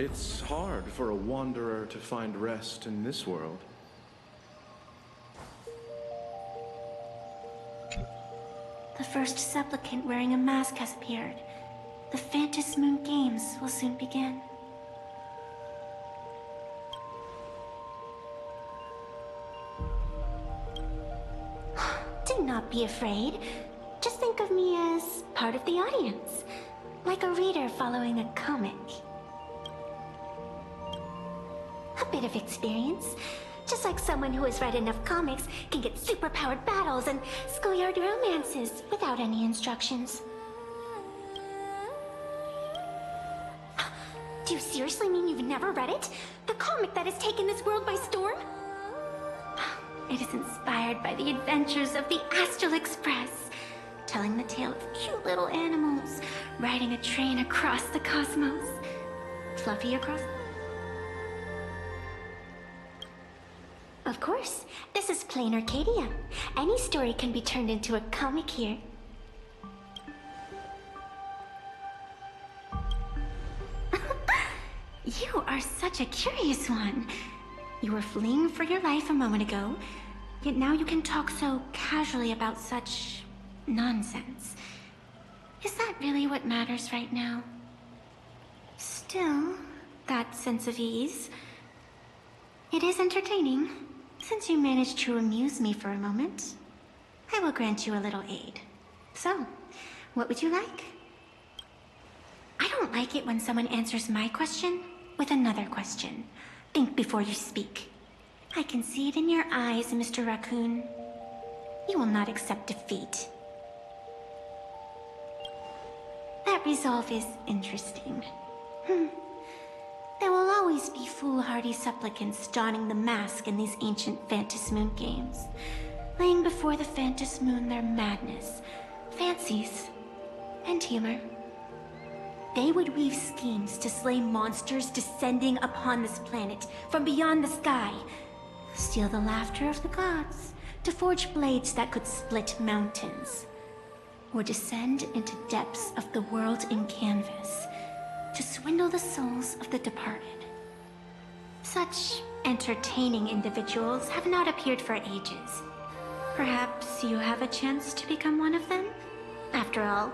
It's hard for a wanderer to find rest in this world. The first supplicant wearing a mask has appeared. The Phantom Moon Games will soon begin. Do not be afraid. Just think of me as part of the audience, like a reader following a comic. A bit of experience, just like someone who has read enough comics can get superpowered battles and schoolyard romances without any instructions. Do you seriously mean you've never read it? The comic that has taken this world by storm? It is inspired by the adventures of the Astral Express, telling the tale of cute little animals riding a train across the cosmos. Fluffy across... Of course, this is plain Arcadia. Any story can be turned into a comic here. You are such a curious one. You were fleeing for your life a moment ago, yet now you can talk so casually about such nonsense. Is that really what matters right now? Still, that sense of ease. It is entertaining. Since you managed to amuse me for a moment, I will grant you a little aid. So, what would you like? I don't like it when someone answers my question with another question. Think before you speak. I can see it in your eyes, Mr. Raccoon. You will not accept defeat. That resolve is interesting. There will always be foolhardy supplicants donning the mask in these ancient Phantom Moon games, laying before the Phantom Moon their madness, fancies, and humor. They would weave schemes to slay monsters descending upon this planet from beyond the sky, steal the laughter of the gods, to forge blades that could split mountains, or descend into depths of the world in canvas, to swindle the souls of the departed. Such entertaining individuals have not appeared for ages. Perhaps you have a chance to become one of them? After all,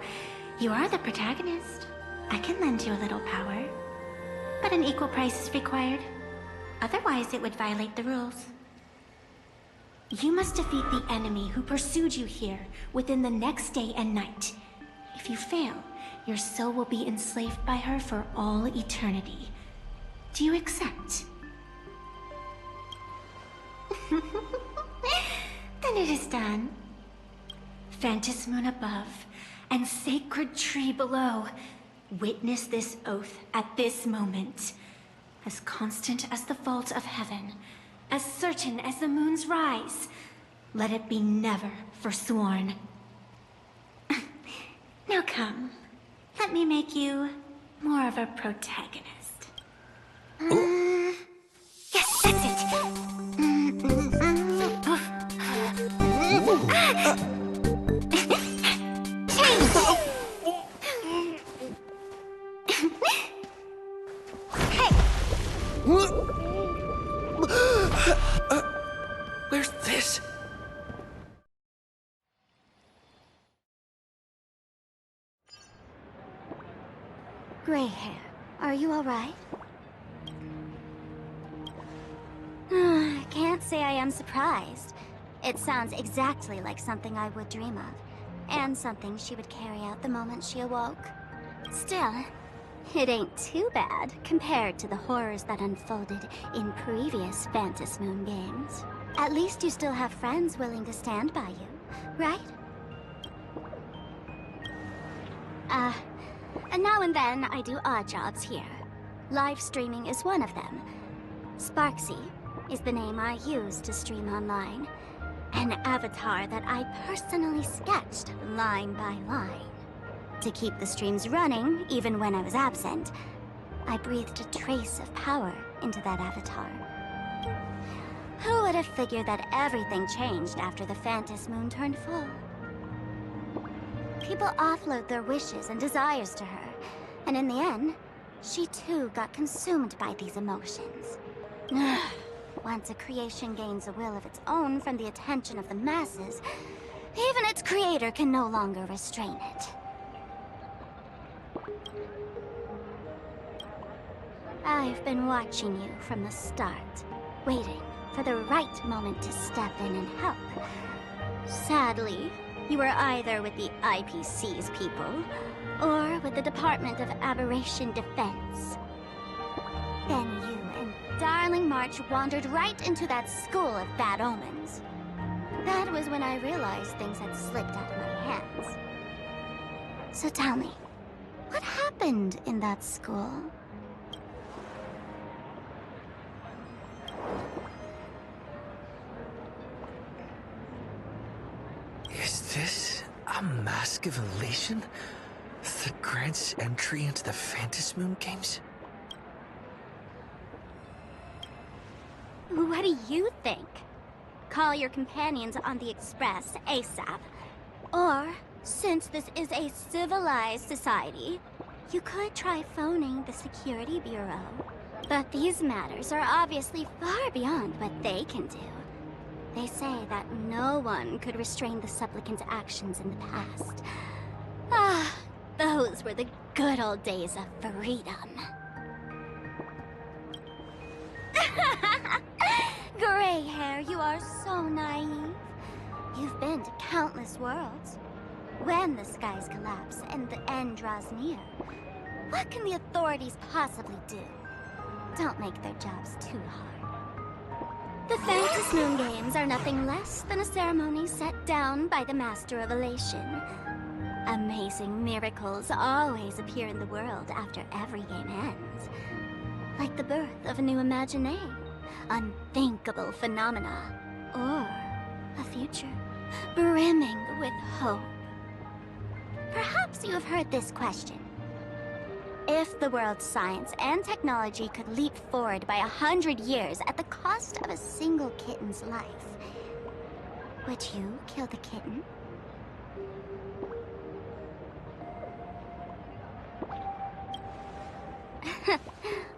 you are the protagonist. I can lend you a little power, but an equal price is required. Otherwise, it would violate the rules. You must defeat the enemy who pursued you here within the next day and night. If you fail, your soul will be enslaved by her for all eternity. Do you accept? Then it is done. Phantom Moon above, and sacred tree below. Witness this oath at this moment. As constant as the vault of heaven, as certain as the moon's rise. Let it be never forsworn. Now come, let me make you more of a protagonist. Yes, that's it! Where's this? Gray hair, are you alright? Can't say I am surprised. It sounds exactly like something I would dream of, and something she would carry out the moment she awoke. Still, it ain't too bad compared to the horrors that unfolded in previous Phantom Moon games. At least you still have friends willing to stand by you, right? And now and then I do odd jobs here. Live streaming is one of them. Sparksy is the name I use to stream online. An avatar that I personally sketched line by line. To keep the streams running, even when I was absent, I breathed a trace of power into that avatar. Who would have figured that everything changed after the Phantom Moon turned full? People offload their wishes and desires to her, and in the end, She too got consumed by these emotions. Once a creation gains a will of its own from the attention of the masses, even its creator can no longer restrain it. I've been watching you from the start, waiting for the right moment to step in and help. Sadly, you were either with the IPC's people, or with the Department of Aberration Defense. Then you and Darling March wandered right into that school of bad omens. That was when I realized things had slipped out of my hands. So tell me, what happened in that school? Is this a mask of elation that grants entry into the Phantasmoon games? What do you think? Call your companions on the Express ASAP. Or, since this is a civilized society, you could try phoning the Security Bureau. But these matters are obviously far beyond what they can do. They say that no one could restrain the supplicant's actions in the past. Ah, those were the good old days of freedom. Gray hair, you are so naive. You've been to countless worlds. When the skies collapse and the end draws near, what can the authorities possibly do? Don't make their jobs too hard. The Phantasmoon Games are nothing less than a ceremony set down by the Master of Elation. Amazing miracles always appear in the world after every game ends. Like the birth of a new imagination, unthinkable phenomena, or a future brimming with hope. Perhaps you have heard this question. If the world's science and technology could leap forward by 100 years at the cost of a single kitten's life, would you kill the kitten?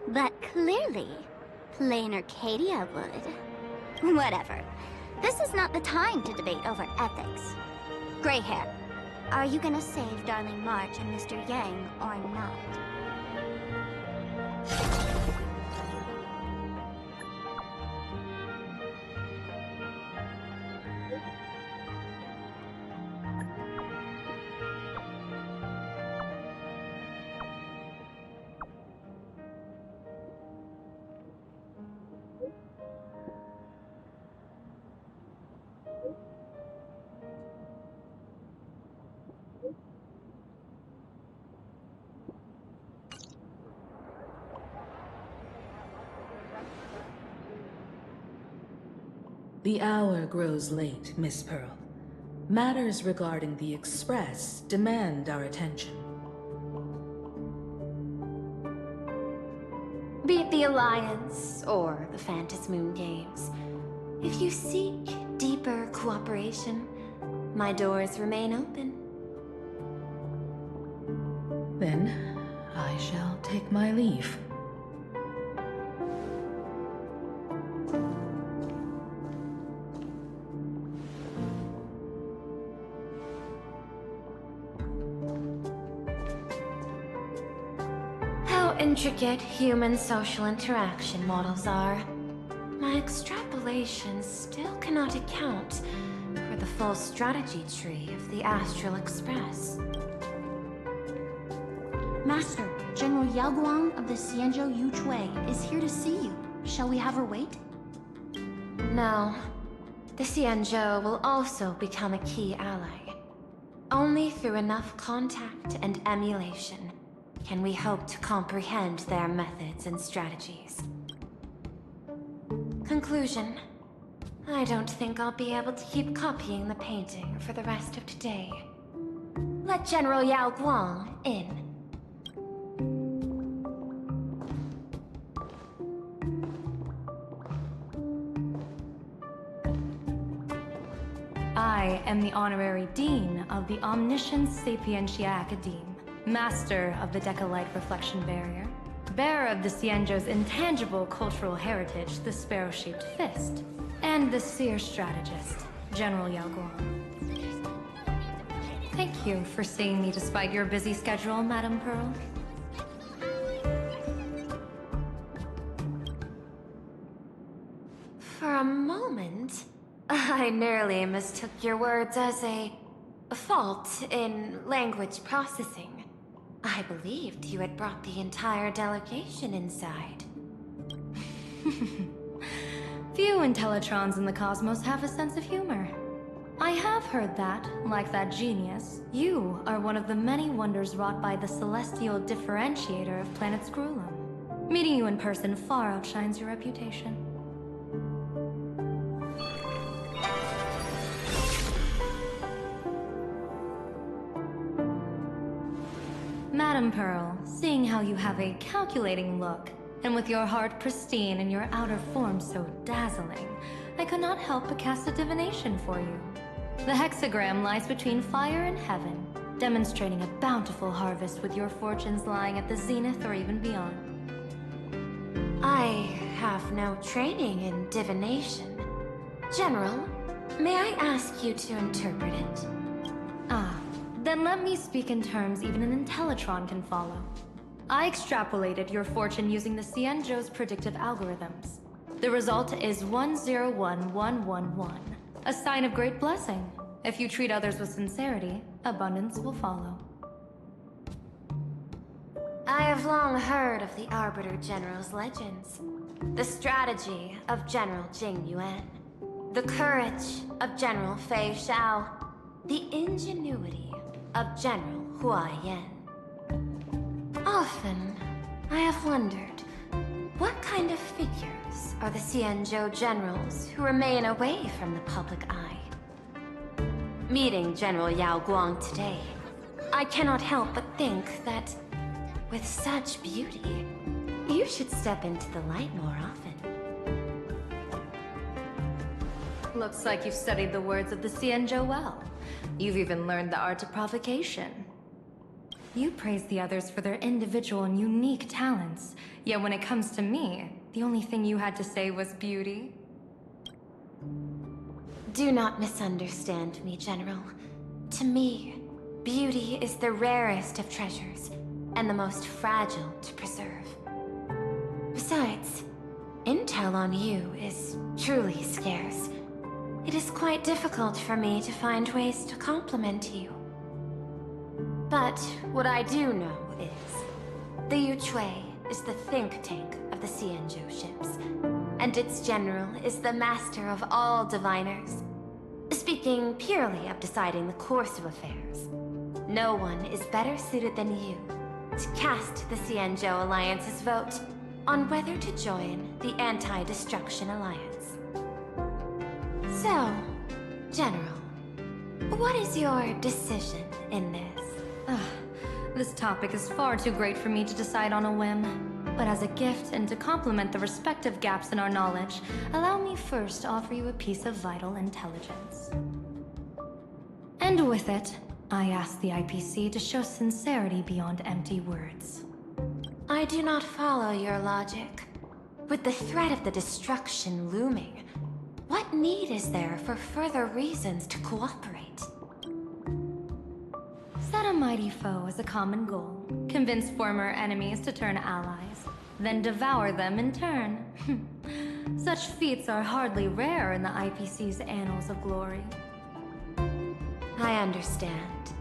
But clearly, plain Arcadia would. Whatever. This is not the time to debate over ethics. Gray hair, are you gonna save Darling March and Mr. Yang or not? The hour grows late, Miss Pearl. Matters regarding the Express demand our attention. Be it the Alliance or the Phantasmoon Games, if you seek deeper cooperation, my doors remain open. Then, I shall take my leave. How intricate human social interaction models are. My extrapolations still cannot account for the full strategy tree of the Astral Express. Master, General Yao Guang of the Xianzhou Yuchui is here to see you. Shall we have her wait? No. The Xianzhou will also become a key ally. Only through enough contact and emulation can we hope to comprehend their methods and strategies. Conclusion. I don't think I'll be able to keep copying the painting for the rest of today. Let General Yao Guang in. I am the Honorary Dean of the Omniscience Sapientia Academe, Master of the Decalite Reflection Barrier, bearer of the Xianzhou's intangible cultural heritage, the sparrow-shaped fist, and the seer strategist, General Yao Guang. Thank you for seeing me despite your busy schedule, Madame Pearl. For a moment, I nearly mistook your words as a fault in language processing. I believed you had brought the entire delegation inside. Few Intellitrons in the cosmos have a sense of humor. I have heard that, like that genius, you are one of the many wonders wrought by the celestial differentiator of planet Scrulum. Meeting you in person far outshines your reputation. Madame Pearl, seeing how you have a calculating look, and with your heart pristine and your outer form so dazzling, I could not help but cast a divination for you. The hexagram lies between fire and heaven, demonstrating a bountiful harvest with your fortunes lying at the zenith or even beyond. I have no training in divination. General, may I ask you to interpret it? Then let me speak in terms even an Intellitron can follow. I extrapolated your fortune using the Xianzhou's predictive algorithms. The result is 101111, a sign of great blessing. If you treat others with sincerity, abundance will follow. I have long heard of the Arbiter General's legends. The strategy of General Jing Yuan. The courage of General Fei Xiao. The ingenuity of General Hua Yan. Often, I have wondered, what kind of figures are the Xianzhou generals who remain away from the public eye? Meeting General Yao Guang today, I cannot help but think that, with such beauty, you should step into the light more often. Looks like you've studied the words of the Xianzhou well. You've even learned the art of provocation. You praise the others for their individual and unique talents, yet when it comes to me, the only thing you had to say was beauty. Do not misunderstand me, General. To me, beauty is the rarest of treasures, and the most fragile to preserve. Besides, intel on you is truly scarce. It is quite difficult for me to find ways to compliment you. But what I do know is, the Yuchui is the think tank of the Xianzhou ships, and its general is the master of all diviners. Speaking purely of deciding the course of affairs, no one is better suited than you to cast the Xianzhou Alliance's vote on whether to join the Anti-Destruction Alliance. So, General, what is your decision in this? This topic is far too great for me to decide on a whim. But as a gift and to complement the respective gaps in our knowledge, allow me first to offer you a piece of vital intelligence. And with it, I ask the IPC to show sincerity beyond empty words. I do not follow your logic. With the threat of the destruction looming, what need is there for further reasons to cooperate? Set a mighty foe as a common goal. Convince former enemies to turn allies. Then devour them in turn. Such feats are hardly rare in the IPC's annals of glory. I understand.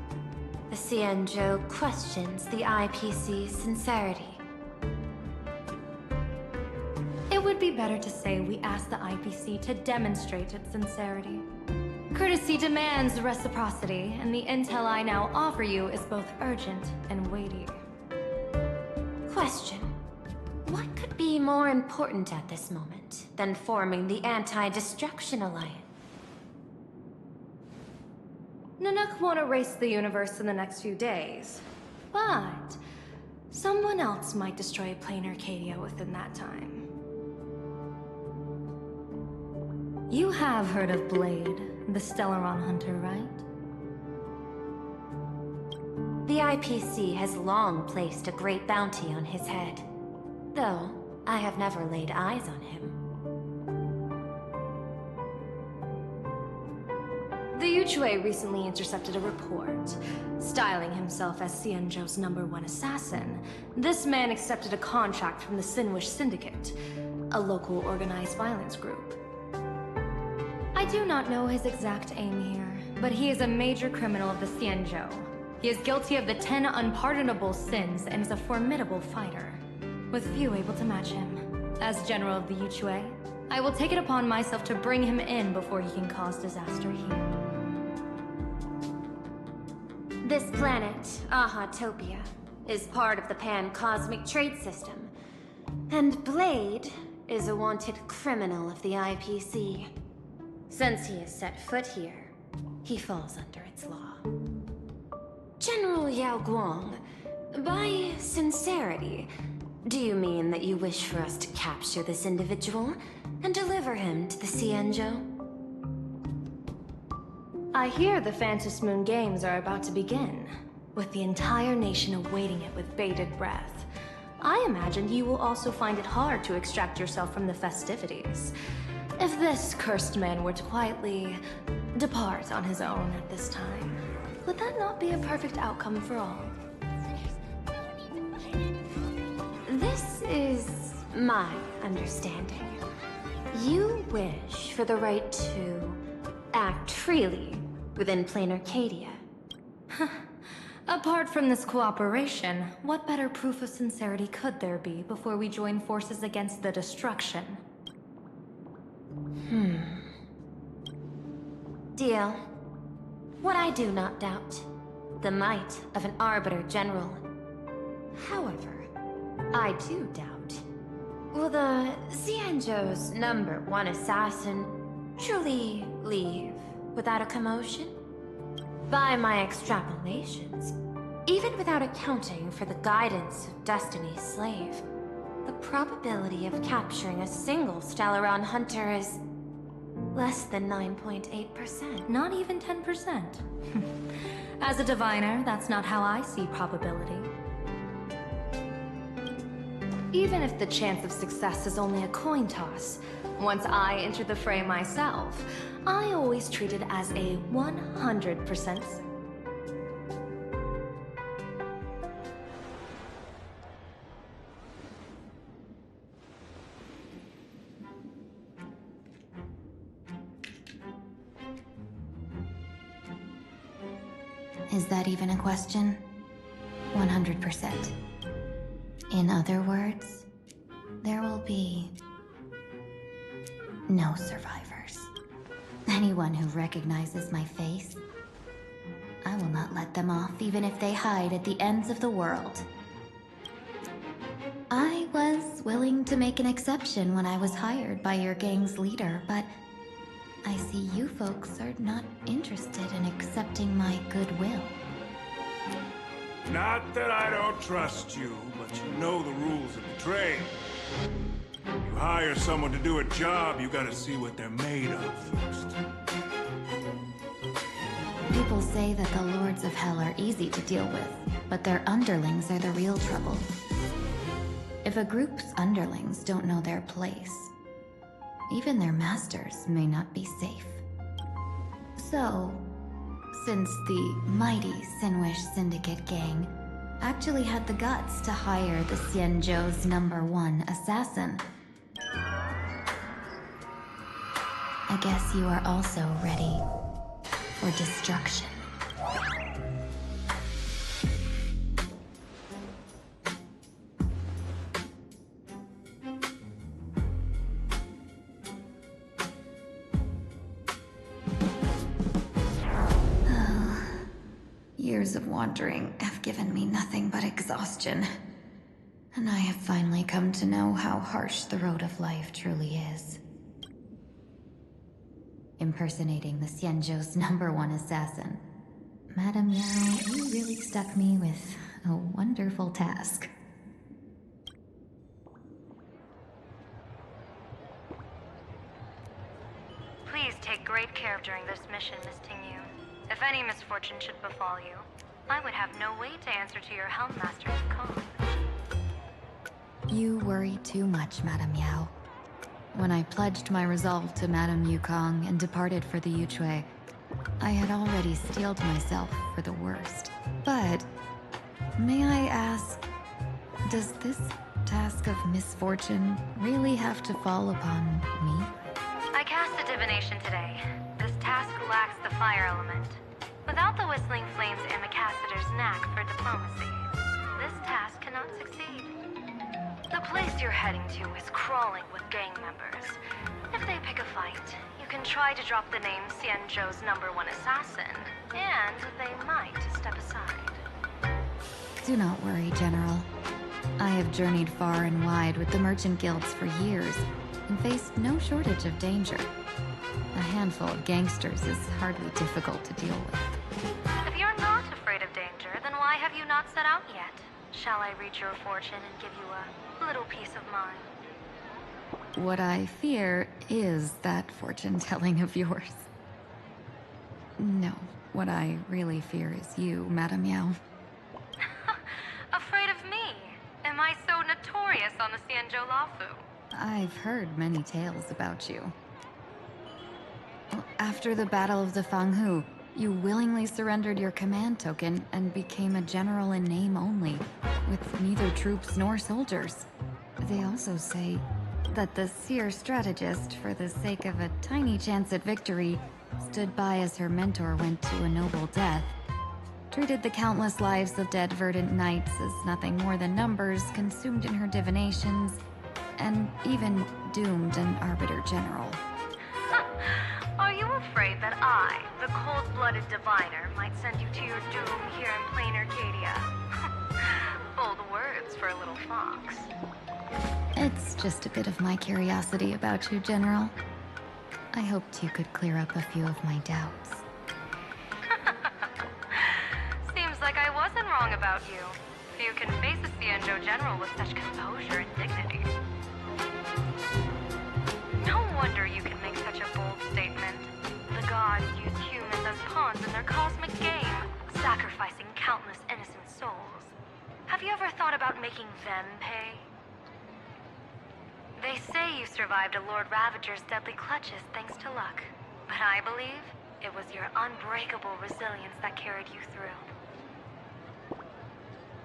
The Xianzhou questions the IPC's sincerity. It would be better to say we ask the IPC to demonstrate its sincerity. Courtesy demands reciprocity, and the intel I now offer you is both urgent and weighty. Question. What could be more important at this moment than forming the Anti-Destruction Alliance? Nanook won't erase the universe in the next few days, but someone else might destroy plain Arcadia within that time. You have heard of Blade, the Stellaron hunter, right? The IPC has long placed a great bounty on his head. Though, I have never laid eyes on him. The Yuchue recently intercepted a report. Styling himself as Xianzhou's #1 assassin, this man accepted a contract from the Sinwish Syndicate, a local organized violence group. I do not know his exact aim here, but he is a major criminal of the Xianzhou. He is guilty of the 10 unpardonable sins and is a formidable fighter, with few able to match him. As general of the Yuchue, I will take it upon myself to bring him in before he can cause disaster here. This planet, Ahatopia, is part of the Pan-Cosmic Trade System. And Blade is a wanted criminal of the IPC. Since he has set foot here, he falls under its law. General Yao Guang, by sincerity, do you mean that you wish for us to capture this individual and deliver him to the Xianzhou? I hear the Phantom Moon Games are about to begin, with the entire nation awaiting it with bated breath. I imagine you will also find it hard to extract yourself from the festivities. If this cursed man were to quietly depart on his own at this time, would that not be a perfect outcome for all? This is my understanding. You wish for the right to act freely within plain Arcadia. Apart from this cooperation, what better proof of sincerity could there be before we join forces against the destruction? Deal. What I do not doubt, the might of an Arbiter General. However, I do doubt, will the Xianzhou's #1 assassin truly leave without a commotion? By my extrapolations, even without accounting for the guidance of Destiny's slave, the probability of capturing a single Stellaron hunter is less than 9.8%. Not even 10%. As a diviner, that's not how I see probability. Even if the chance of success is only a coin toss, once I enter the fray myself, I always treat it as a 100%. Is that even a question? 100%. In other words, there will be no survivors. Anyone who recognizes my face, I will not let them off even if they hide at the ends of the world. I was willing to make an exception when I was hired by your gang's leader, but I see you folks are not interested in accepting my goodwill. Not that I don't trust you, but you know the rules of the trade. You hire someone to do a job, you gotta see what they're made of first. People say that the Lords of Hell are easy to deal with, but their underlings are the real trouble. If a group's underlings don't know their place, even their masters may not be safe. So, since the mighty Sinwish Syndicate gang actually had the guts to hire the Xianzhou's #1 assassin, I guess you are also ready for destruction. Years of wandering have given me nothing but exhaustion. And I have finally come to know how harsh the road of life truly is. Impersonating the Xianzhou's #1 assassin. Madame Yao, you really stuck me with a wonderful task. Please take great care during this mission, Miss Tingyu. If any misfortune should befall you, I would have no way to answer to your Helm Master's call. You worry too much, Madame Yao. When I pledged my resolve to Madame Yukong and departed for the Yuchui, I had already steeled myself for the worst. But, may I ask, does this task of misfortune really have to fall upon me? I cast a divination today. This task lacks the fire element. Without the whistling flames and Macassiter's knack for diplomacy, this task cannot succeed. The place you're heading to is crawling with gang members. If they pick a fight, you can try to drop the name Xianzhou's #1 assassin, and they might step aside. Do not worry, General. I have journeyed far and wide with the merchant guilds for years, and faced no shortage of danger. A handful of gangsters is hardly difficult to deal with. If you're not afraid of danger, then why have you not set out yet? Shall I read your fortune and give you a little peace of mind? What I fear is that fortune-telling of yours. No, what I really fear is you, Madame Yao. Afraid of me? Am I so notorious on the Xianzhou Lafu? I've heard many tales about you. After the Battle of the Fanghu, you willingly surrendered your command token and became a general in name only, with neither troops nor soldiers. They also say that the seer strategist, for the sake of a tiny chance at victory, stood by as her mentor went to a noble death, treated the countless lives of dead verdant knights as nothing more than numbers consumed in her divinations, and even doomed an arbiter general. Are you afraid that I, the cold-blooded diviner, might send you to your doom here in plain Arcadia? Bold words for a little fox. It's just a bit of my curiosity about you, General. I hoped you could clear up a few of my doubts. Seems like I wasn't wrong about you. Few can face a Xianzhou general with such composure and dignity. No wonder you can make such a bold statement. The gods use humans as pawns in their cosmic game, sacrificing countless innocent souls. Have you ever thought about making them pay? They say you survived a Lord Ravager's deadly clutches thanks to luck. But I believe it was your unbreakable resilience that carried you through.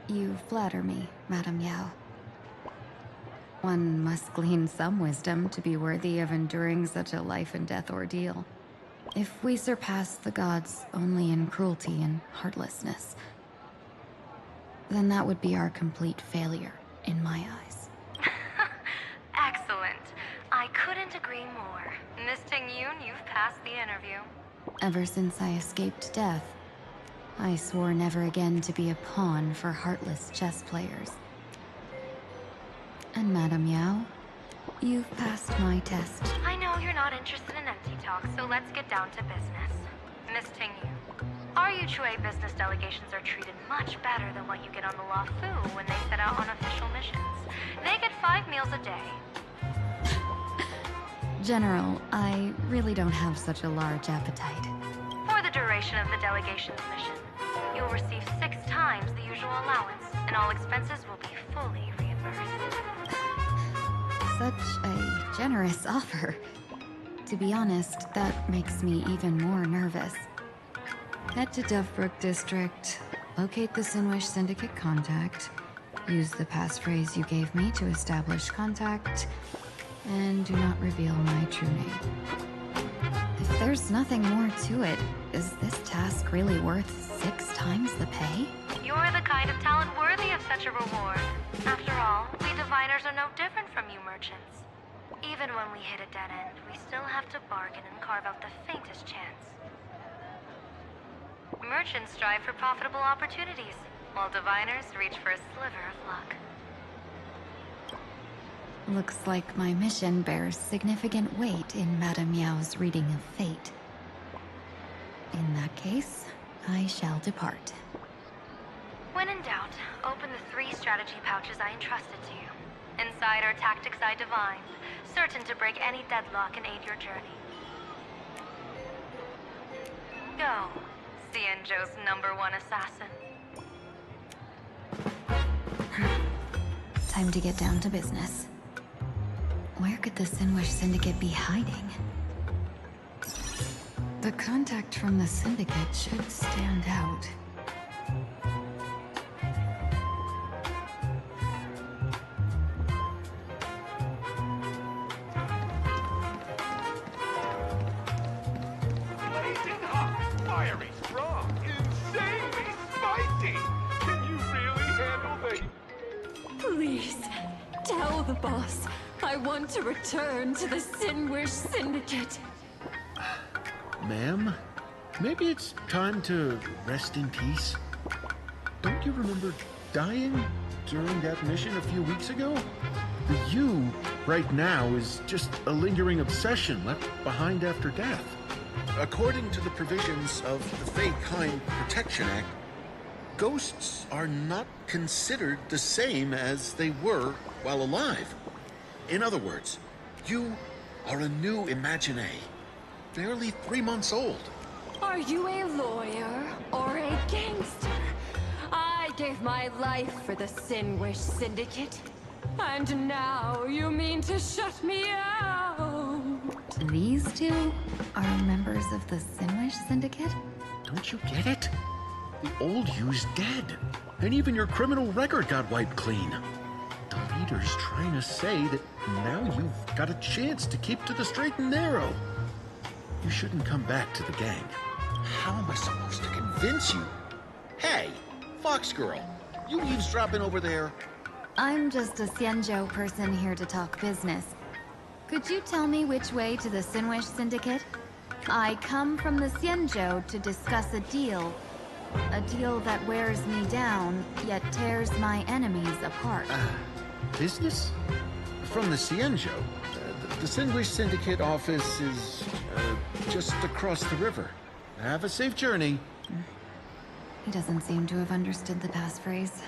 You flatter me, Madame Yao. One must glean some wisdom to be worthy of enduring such a life-and-death ordeal. If we surpass the gods only in cruelty and heartlessness, then that would be our complete failure, in my eyes. Excellent. I couldn't agree more. Miss Ting-Yun, you've passed the interview. Ever since I escaped death, I swore never again to be a pawn for heartless chess players. And Madame Yao, you've passed my test. I know you're not interested in empty talk, so let's get down to business. Miss Ting-Yun, our Yuchui business delegations are treated much better than what you get on the Lafu when they set out on official missions. They get 5 meals a day. General, I really don't have such a large appetite. For the duration of the delegation's mission, you'll receive 6 times the usual allowance, and all expenses will be fully reimbursed. Such a generous offer. To be honest, that makes me even more nervous. Head to Dovebrook District, locate the Sinwish Syndicate contact, use the passphrase you gave me to establish contact, and do not reveal my true name. If there's nothing more to it, is this task really worth 6 times the pay? You're the kind of talent worthy of such a reward. After all, we diviners are no different from you merchants. Even when we hit a dead end, we still have to bargain and carve out the faintest chance. Merchants strive for profitable opportunities, while diviners reach for a sliver of luck. Looks like my mission bears significant weight in Madame Yao's reading of fate. In that case, I shall depart. When in doubt, open the 3 strategy pouches I entrusted to you. Inside are tactics I divined, certain to break any deadlock and aid your journey. Go, Xianzhou's #1 assassin. Time to get down to business. Where could the Sinwish Syndicate be hiding? The contact from the Syndicate should stand out. Blazing hot, fiery strong, insanely spicy! Can you really handle the... Please, tell the boss I want to return to the Sinwish Syndicate. Ma'am, maybe it's time to rest in peace. Don't you remember dying during that mission a few weeks ago? The you right now is just a lingering obsession left behind after death. According to the provisions of the Fey-Kind Protection Act, ghosts are not considered the same as they were while alive. In other words, you are a new Imagine, barely 3 months old. Are you a lawyer or a gangster? I gave my life for the Sinwish Syndicate. And now you mean to shut me out? These two are members of the Sinwish Syndicate? Don't you get it? The old you's dead. And even your criminal record got wiped clean. The leader's trying to say that now you've got a chance to keep to the straight and narrow. You shouldn't come back to the gang. How am I supposed to convince you? Hey, Fox Girl, you eavesdropping over there? I'm just a Xianzhou person here to talk business. Could you tell me which way to the Sinwish Syndicate? I come from the Xianzhou to discuss a deal. A deal that wears me down, yet tears my enemies apart. Business? From the Xianzhou? The Sinwish Syndicate office is just across the river. Have a safe journey. He doesn't seem to have understood the passphrase.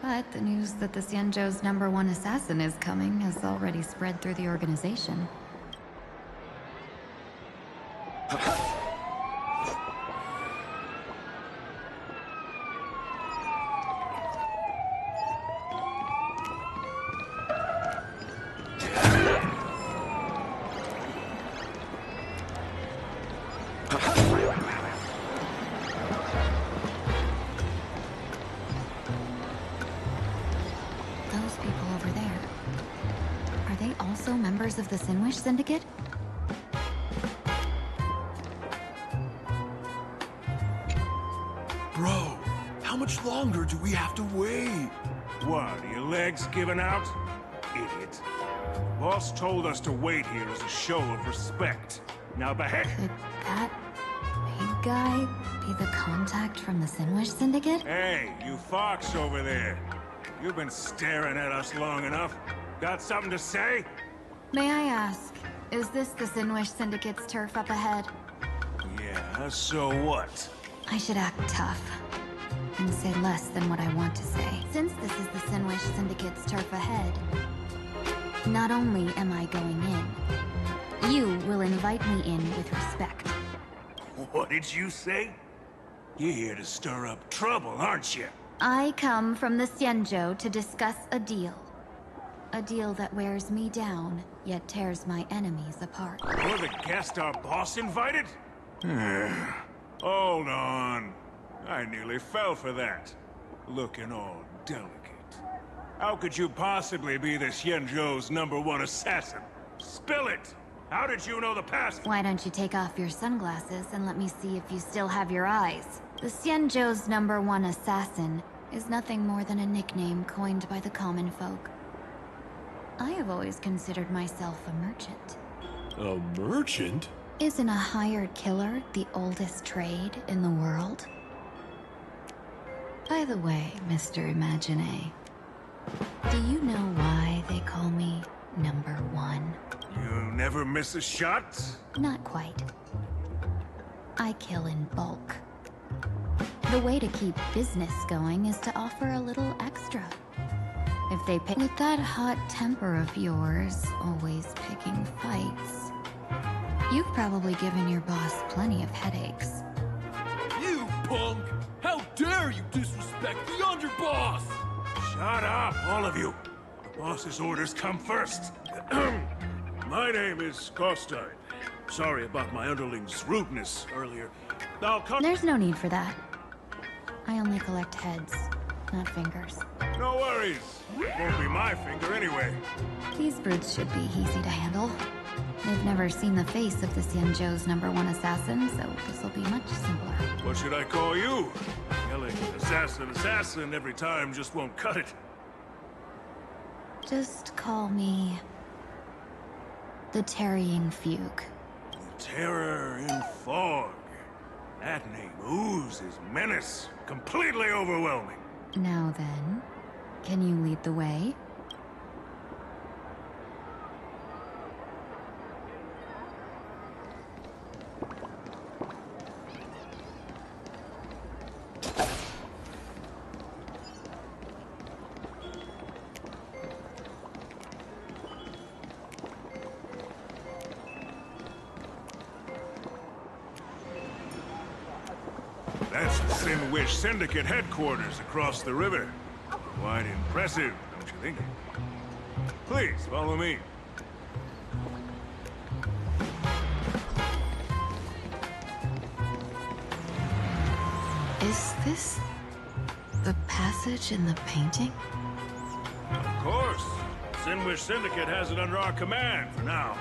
But the news that the Xianzhou's #1 assassin is coming has already spread through the organization. Those people over there, are they also members of the Sinwish Syndicate? Bro, how much longer do we have to wait? What, are your legs giving out? Idiot. Boss told us to wait here as a show of respect. Now behave. Could that big guy be the contact from the Sinwish Syndicate? Hey, you fox over there. You've been staring at us long enough. Got something to say? May I ask, is this the Sinwish Syndicate's turf up ahead? Yeah, so what? I should act tough and say less than what I want to say. Since this is the Sinwish Syndicate's turf ahead, not only am I going in, you will invite me in with respect. What did you say? You're here to stir up trouble, aren't you? I come from the Xianzhou to discuss a deal. A deal that wears me down, yet tears my enemies apart. You're the guest our boss invited? Hold on. I nearly fell for that. Looking all delicate. How could you possibly be the Xianzhou's #1 assassin? Spill it! How did you know the past? Why don't you take off your sunglasses and let me see if you still have your eyes? The Xianzhou's #1 assassin is nothing more than a nickname coined by the common folk. I have always considered myself a merchant. A merchant? Isn't a hired killer the oldest trade in the world? By the way, Mr. Imagine, do you know why they call me #1? You never miss a shot? Not quite. I kill in bulk. The way to keep business going is to offer a little extra. If they pay with that hot temper of yours, always picking fights, you've probably given your boss plenty of headaches. You punk! How dare you disrespect the underboss! Shut up, all of you. The boss's orders come first. My name is Kostine. Sorry about my underling's rudeness earlier. I'll come. There's no need for that. I only collect heads, not fingers. No worries. It won't be my finger anyway. These brutes should be easy to handle. They've never seen the face of the Xianzhou's #1 assassin, so this will be much simpler. What should I call you? Yelling assassin, assassin every time just won't cut it. Just call me... the Tarrying Fugue. The Terror in Fog. That name oozes menace. Completely overwhelming. Now then, can you lead the way? That's the Sin Wish Syndicate headquarters across the river. Quite impressive, don't you think? Please, follow me. Is this the passage in the painting? Of course. Sin Wish Syndicate has it under our command for now.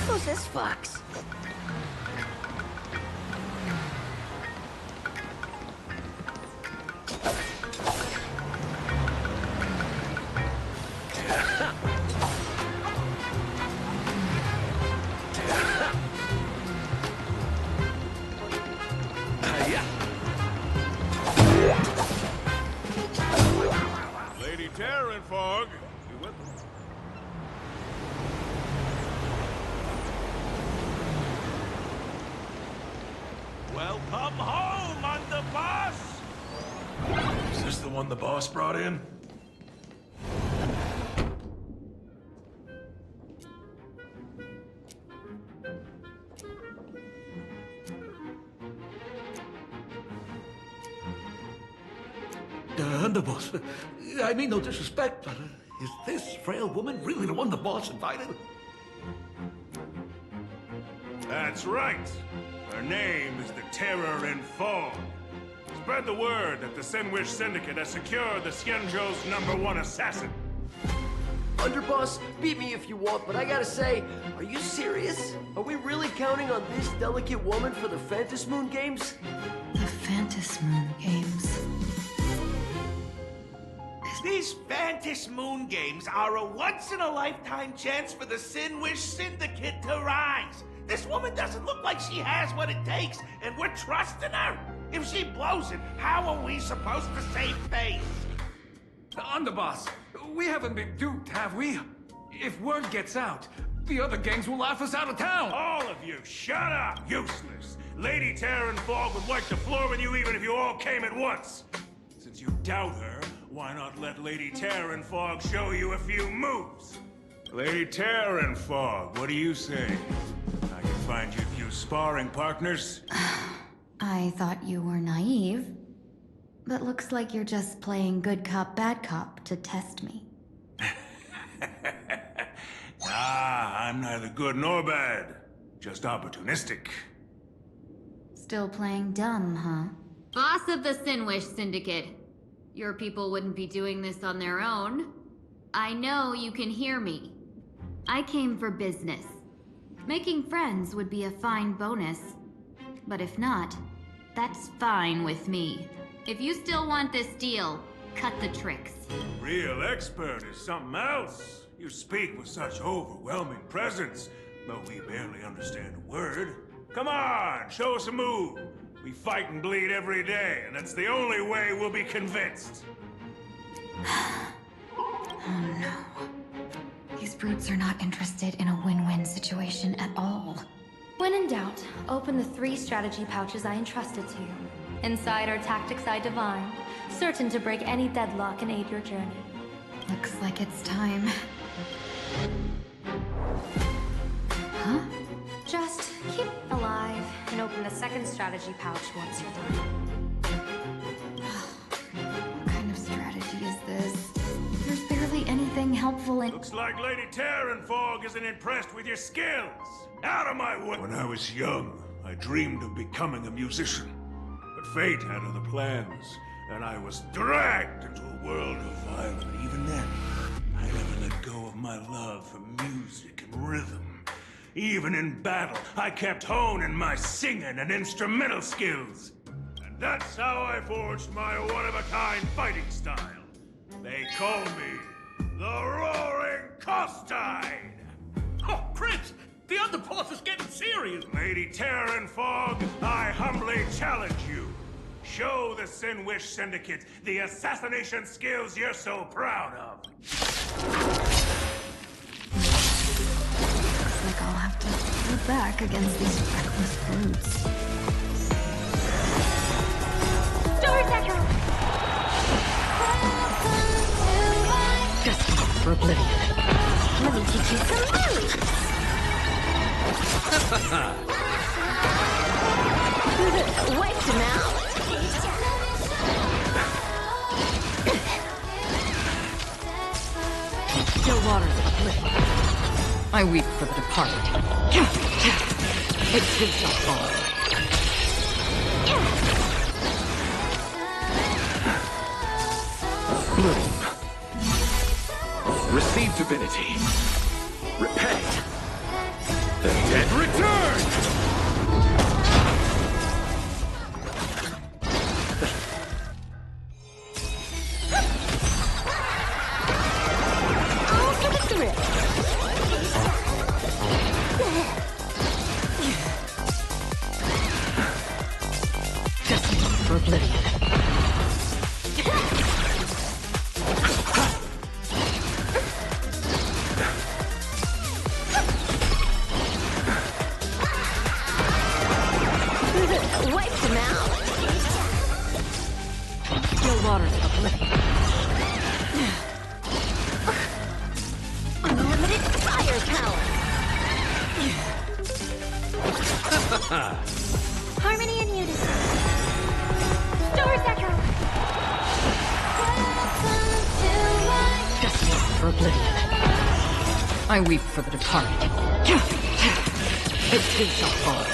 Who's this fox? Lady Terranfog, you with them? Welcome home, Underboss! Is this the one the boss brought in? Underboss, I mean no disrespect, but is this frail woman really the one the boss invited? That's right. Her name is the Terror in Fog. Spread the word that the Sinwish Syndicate has secured the Xianzhou's #1 assassin. Underboss, beat me if you want, but I gotta say, are you serious? Are we really counting on this delicate woman for the Phantasmoon Games? The Phantasmoon Games. These Phantasmoon Games are a once-in-a-lifetime chance for the Sinwish Syndicate to rise. This woman doesn't look like she has what it takes, and we're trusting her. If she blows it, how are we supposed to save face? Underboss, we haven't been duped, have we? If word gets out, the other gangs will laugh us out of town. All of you, shut up! Useless! Lady Terranfog would wipe the floor with you even if you all came at once. Since you doubt her, why not let Lady Terranfog show you a few moves? Lady Terranfog, what do you say? I can find you a few sparring partners. I thought you were naive, but looks like you're just playing good cop, bad cop to test me. I'm neither good nor bad. Just opportunistic. Still playing dumb, huh? Boss of the Sinwish Syndicate. Your people wouldn't be doing this on their own. I know you can hear me. I came for business. Making friends would be a fine bonus. But if not, that's fine with me. If you still want this deal, cut the tricks. Real expert is something else. You speak with such overwhelming presence, though we barely understand a word. Come on, show us a move. We fight and bleed every day, and that's the only way we'll be convinced. Oh no. These brutes are not interested in a win-win situation at all. When in doubt, open the 3 strategy pouches I entrusted to you. Inside are tactics I divined, certain to break any deadlock and aid your journey. Looks like it's time. Huh? Just keep alive and open the 2nd strategy pouch once you're done. What kind of strategy is this? There's barely anything helpful in— Looks like Lady Terranfog isn't impressed with your skills. Out of my way! When I was young, I dreamed of becoming a musician. But fate had other plans, and I was dragged into a world of violence. Even then, I never let go of my love for music and rhythm. Even in battle, I kept honing my singing and instrumental skills. And that's how I forged my one-of-a-kind fighting style. They call me the Roaring Costide. Oh, Prince! The underboss is getting serious! Lady Terranfog, I humbly challenge you. Show the Sinwish Syndicate the assassination skills you're so proud of. Looks like I'll have to fight back against these reckless brutes. Doors echo! Just for oblivion. Let me teach you some moves! Wiped him out. Still waters of oblivion. I weep for the departed. It gives us all. Bloom. Receive divinity. Repent. Destined for oblivion. Wiped him out. Still waters of oblivion. Unlimited firepower. Harmony and unison. Stars echo. Destined for oblivion. I weep for the departed. It too shall fall.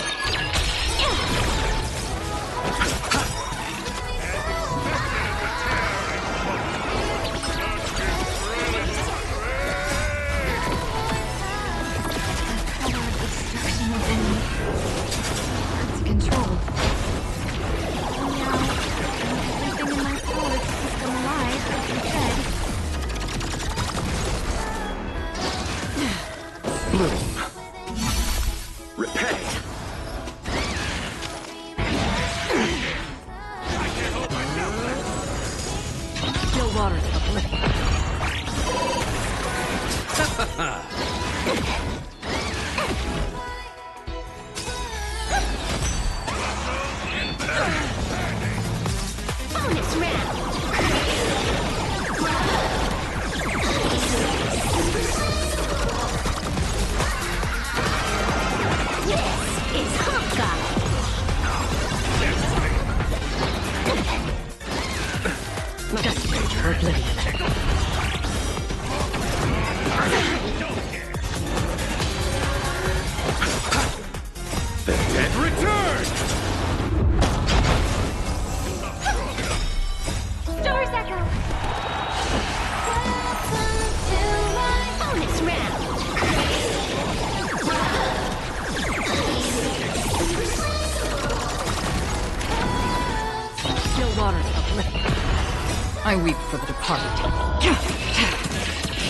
I weep for the departed.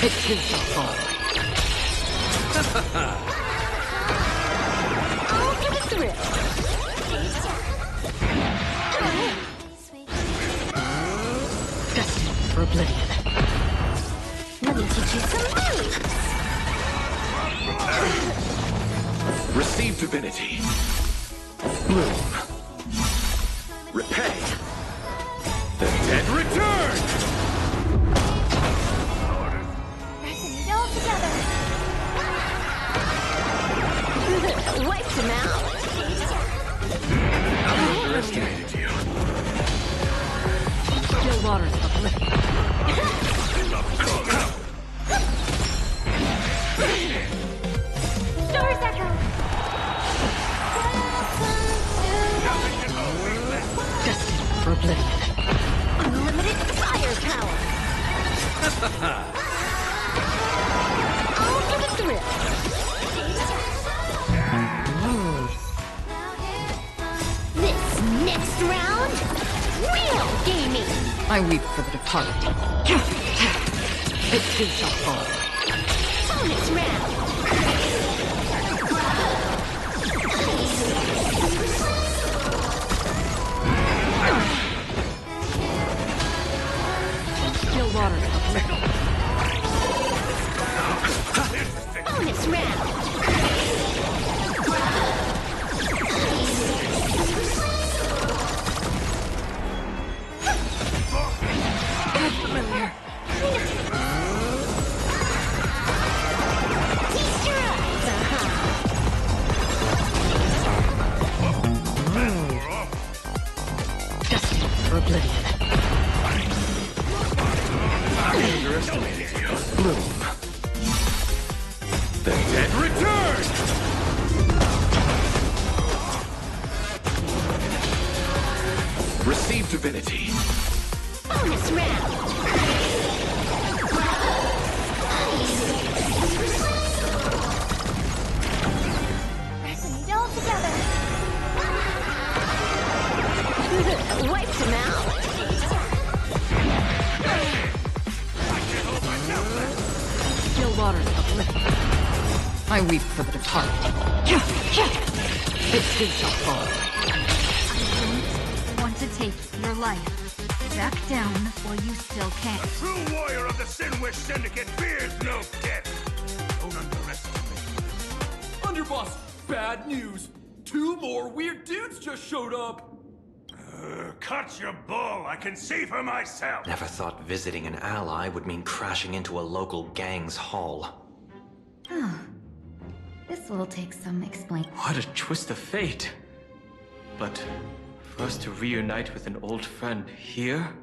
It too shall fall. All for the thrill. Destined for oblivion. Let me teach you some moves. Receive divinity. Bloom. Repay. The dead return! Pressing it all together. Wiped him out. I underestimated you. Still waters of oblivion. Stars echo. Destined for oblivion. Unlimited firepower. All for the thrill. This next round, real gaming. I weep for the departed. It too shall fall. Bonus round. Still waters of oblivion. Bonus round. Familiar. Feast your eyes, Destined for oblivion. I underestimated you. Bloom. The dead return! Receive divinity. Bonus round. Pressing it all together. Wiped him out. I weep for the departed. It too shall fall. I don't want to take your life. Back down, or you still can't. A true warrior of the Sinwish Syndicate fears no death. Don't underestimate. Underboss, bad news. 2 more weird dudes just showed up. Cut your bull. I can see for myself. Never thought visiting an ally would mean crashing into a local gang's hall. Oh. This will take some explaining. What a twist of fate. But for us to reunite with an old friend here?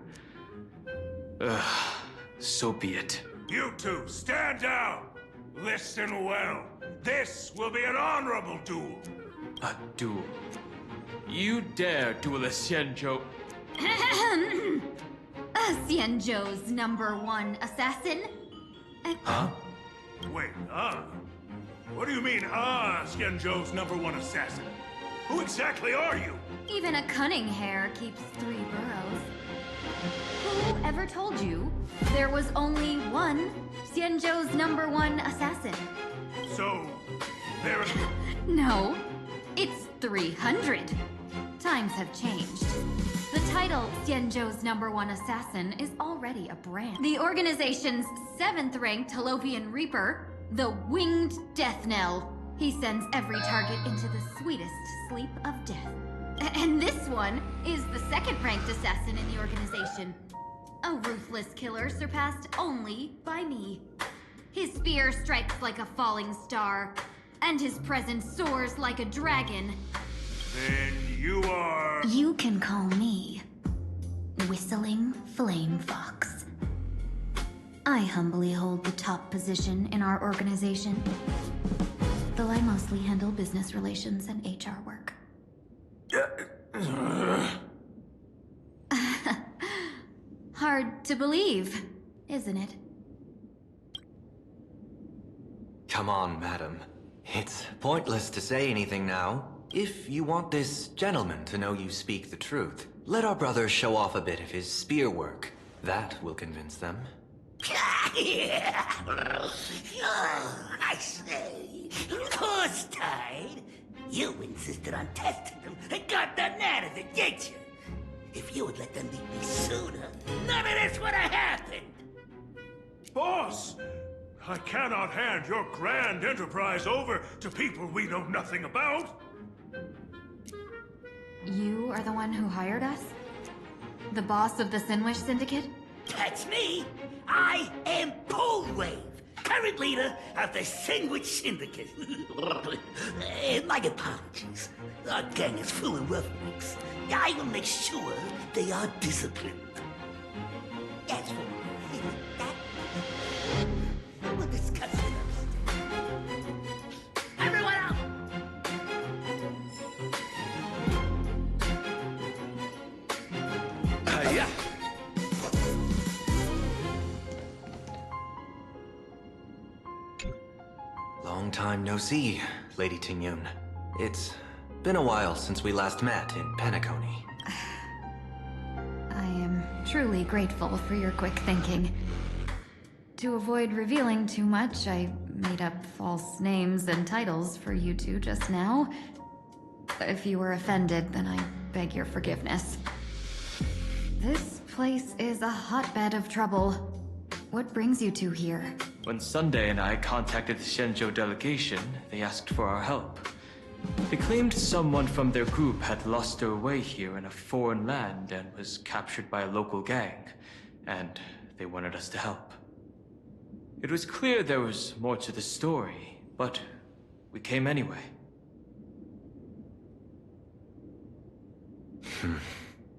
So be it. You two, stand down. Listen well. This will be an honorable duel. A duel? You dare duel a Xianzhou? Xianzhou's #1 assassin? Huh? Wait, What do you mean, Xianzhou's #1 assassin? Who exactly are you? Even a cunning hare keeps 3 burrows. Who ever told you there was only one Xianzhou's #1 assassin? So, there... No, it's 300. Times have changed. The title Xianzhou's #1 assassin is already a brand. The organization's 7th-ranked Holovian Reaper, the Winged Death Knell. He sends every target into the sweetest sleep of death. And this one is the 2nd-ranked assassin in the organization. A ruthless killer surpassed only by me. His spear strikes like a falling star, and his presence soars like a dragon. Then you are... You can call me Whistling Flame Fox. I humbly hold the top position in our organization, though I mostly handle business relations and HR work. Hard to believe, isn't it? Come on, madam. It's pointless to say anything now. If you want this gentleman to know you speak the truth, let our brother show off a bit of his spear work. That will convince them. I say, horse tied. You insisted on testing them and got nothing out of it, did you? If you had let them beat me sooner, none of this would have happened. Boss! I cannot hand your grand enterprise over to people we know nothing about. You are the one who hired us? The boss of the Sinwish Syndicate? That's me. I am Polewave, current leader of the Sinwish Syndicate. My apologies. Our gang is full of roughnecks. I will make sure they are disciplined. As for that, we'll discuss it upstairs. Everyone out! Yeah. Long time no see, Lady Tingyun. It's been a while since we last met in Penacony. I am truly grateful for your quick thinking. To avoid revealing too much, I made up false names and titles for you two just now. If you were offended, then I beg your forgiveness. This place is a hotbed of trouble. What brings you two here? When Sunday and I contacted the Xianzhou delegation, they asked for our help. They claimed someone from their group had lost their way here in a foreign land and was captured by a local gang, and they wanted us to help. It was clear there was more to the story, but we came anyway.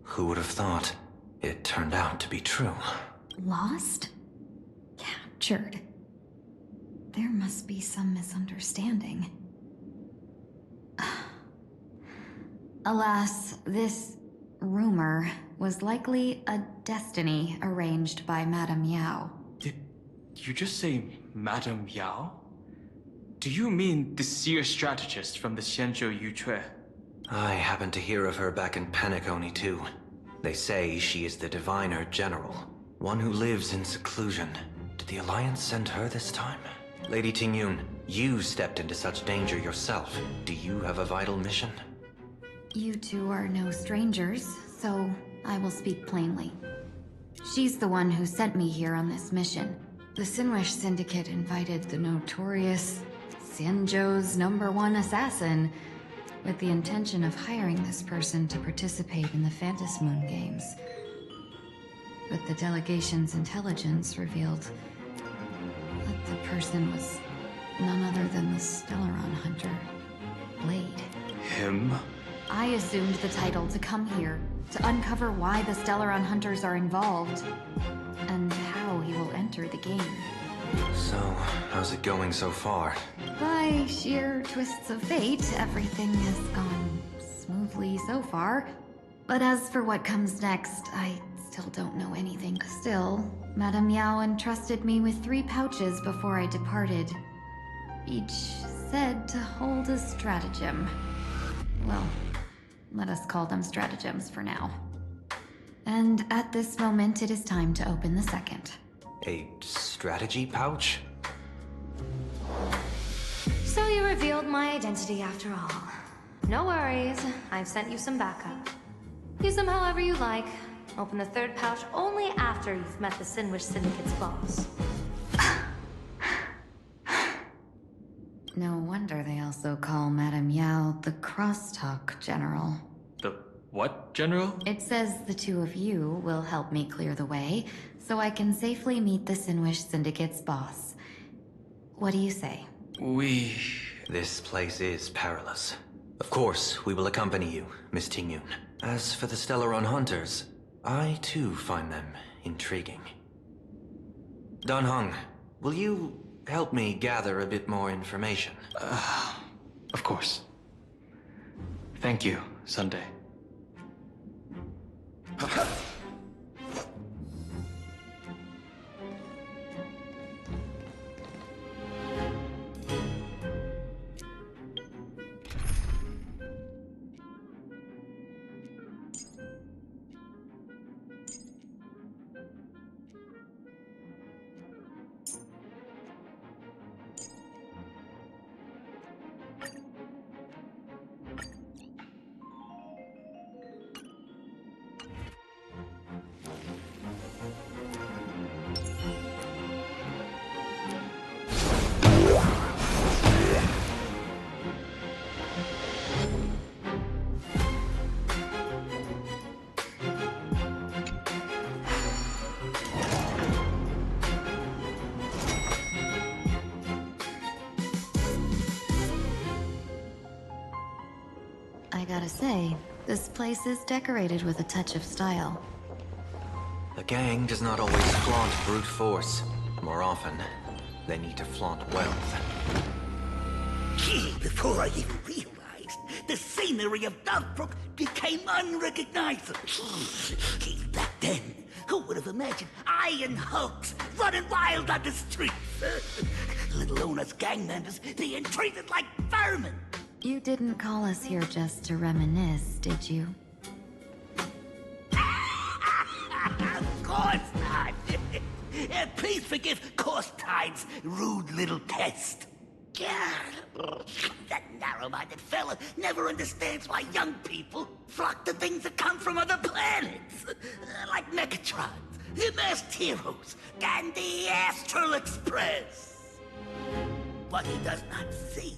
Who would have thought? It turned out to be true. Lost? Captured. There must be some misunderstanding. Alas, this rumor was likely a destiny arranged by Madame Yao. Did you just say Madame Yao? Do you mean the seer strategist from the Xianzhou Yucue? I happened to hear of her back in Penacony too. They say she is the Diviner General, one who lives in seclusion. Did the Alliance send her this time? Lady Tingyun, You stepped into such danger yourself. Do you have a vital mission? You two are no strangers, so I will speak plainly. She's the one who sent me here on this mission. The Sinwish Syndicate invited the notorious Xianzhou's #1 assassin with the intention of hiring this person to participate in the Phantasmoon Games. But the delegation's intelligence revealed that the person was none other than the Stellaron hunter, Blade. Him? I assumed the title to come here, to uncover why the Stellaron hunters are involved, and how he will enter the game. So, how's it going so far? By sheer twists of fate, everything has gone smoothly so far. But as for what comes next, I still don't know anything. Still, Madame Yao entrusted me with 3 pouches before I departed. Each said to hold a stratagem. Well, let us call them stratagems for now. And at this moment, it is time to open the second. A strategy pouch? So you revealed my identity after all. No worries, I've sent you some backup. Use them however you like. Open the 3rd pouch only after you've met the Sinwish Syndicate's boss. No wonder they also call Madame Yao the Crosstalk General. The what, General? It says the 2 of you will help me clear the way, so I can safely meet the Sinwish Syndicate's boss. What do you say? This place is perilous. Of course, we will accompany you, Miss Tingyun. As for the Stellaron hunters, I too find them intriguing. Dan Heng, will you help me gather a bit more information? Of course. Thank you, Sunday. I gotta say, this place is decorated with a touch of style. A gang does not always flaunt brute force. More often, they need to flaunt wealth. Before I even realized, the scenery of Dovebrook became unrecognizable. Back then, who would have imagined iron hulks running wild on the streets? Let alone us gang members being treated like vermin. You didn't call us here just to reminisce, did you? Of course not. Please forgive Korstein's rude little test. That narrow-minded fella never understands why young people flock to things that come from other planets. Like Mechatrons, Masked Heroes, and the Astral Express. What he does not see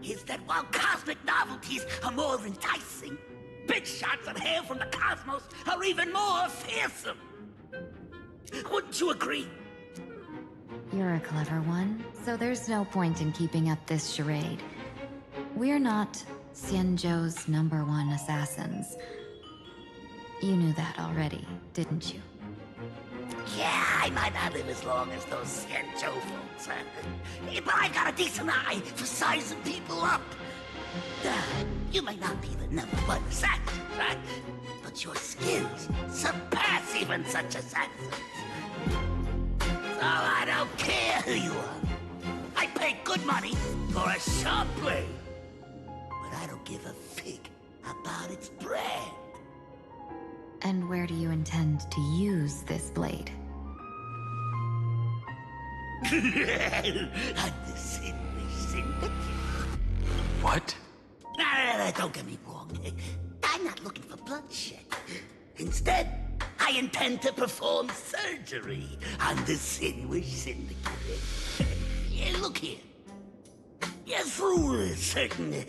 is that while cosmic novelties are more enticing, big shots that hail from the cosmos are even more fearsome. Wouldn't you agree? You're a clever one, so there's no point in keeping up this charade. We're not Xianzhou's #1 assassins. You knew that already, didn't you? Yeah, I might not live as long as those Xianzhou folks, but I got a decent eye for sizing people up. You may not be the #1 assassin, right? But your skills surpass even such assassins. So I don't care who you are. I pay good money for a sharp blade. But I don't give a fig about its brand. And where do you intend to use this blade? On the Sinwish Syndicate. What? No, don't get me wrong. I'm not looking for bloodshed. Instead, I intend to perform surgery on the Sinwish Syndicate. Look here. Through certain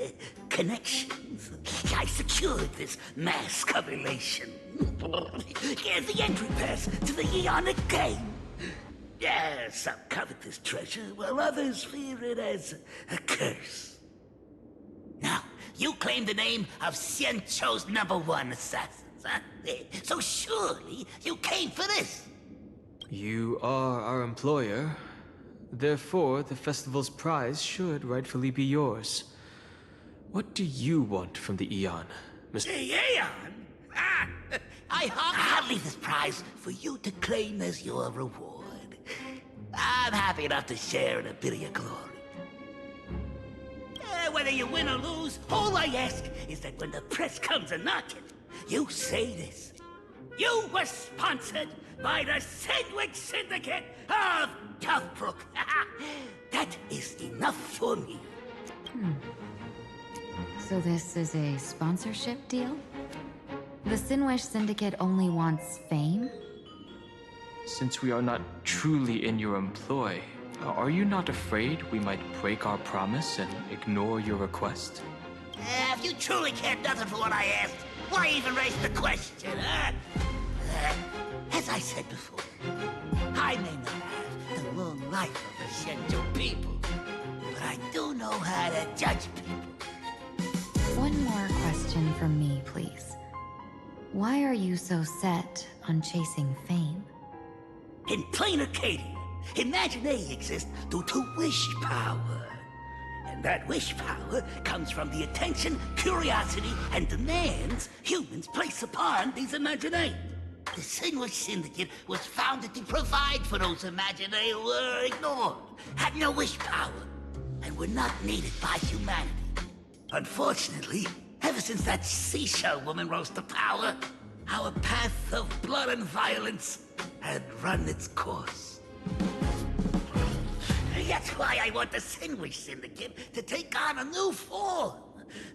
connections, I secured this mass correlation. The entry pass to the Eonic game. Some covet this treasure, while others fear it as a curse. Now, you claim the name of Xianzhou's #1 assassins, huh? So surely you came for this. You are our employer. Therefore, the festival's prize should rightfully be yours. What do you want from the Eon, Mr. Eon? I'll leave this prize for you to claim as your reward. I'm happy enough to share in a bit of your glory. Whether you win or lose, all I ask is that when the press comes a-knocking, you say this. You were sponsored by the Sandwich Syndicate of Southbrook. That is enough for me. So this is a sponsorship deal? The Sinwish Syndicate only wants fame? Since we are not truly in your employ, are you not afraid we might break our promise and ignore your request? If you truly cared nothing for what I asked, why even raise the question, huh? As I said before, I may not have the long life of the Shenzhou people, but I do know how to judge people. One more question from me, please. Why are you so set on chasing fame? In plain Arcadia, Imagination exists due to wish power. And that wish power comes from the attention, curiosity, and demands humans place upon these Imagination. The Sinwish Syndicate was founded to provide for those Imagination who were ignored, had no wish power, and were not needed by humanity. Unfortunately, ever since that seashell woman rose to power, our path of blood and violence had run its course. That's why I want the Sinwish Syndicate to take on a new form.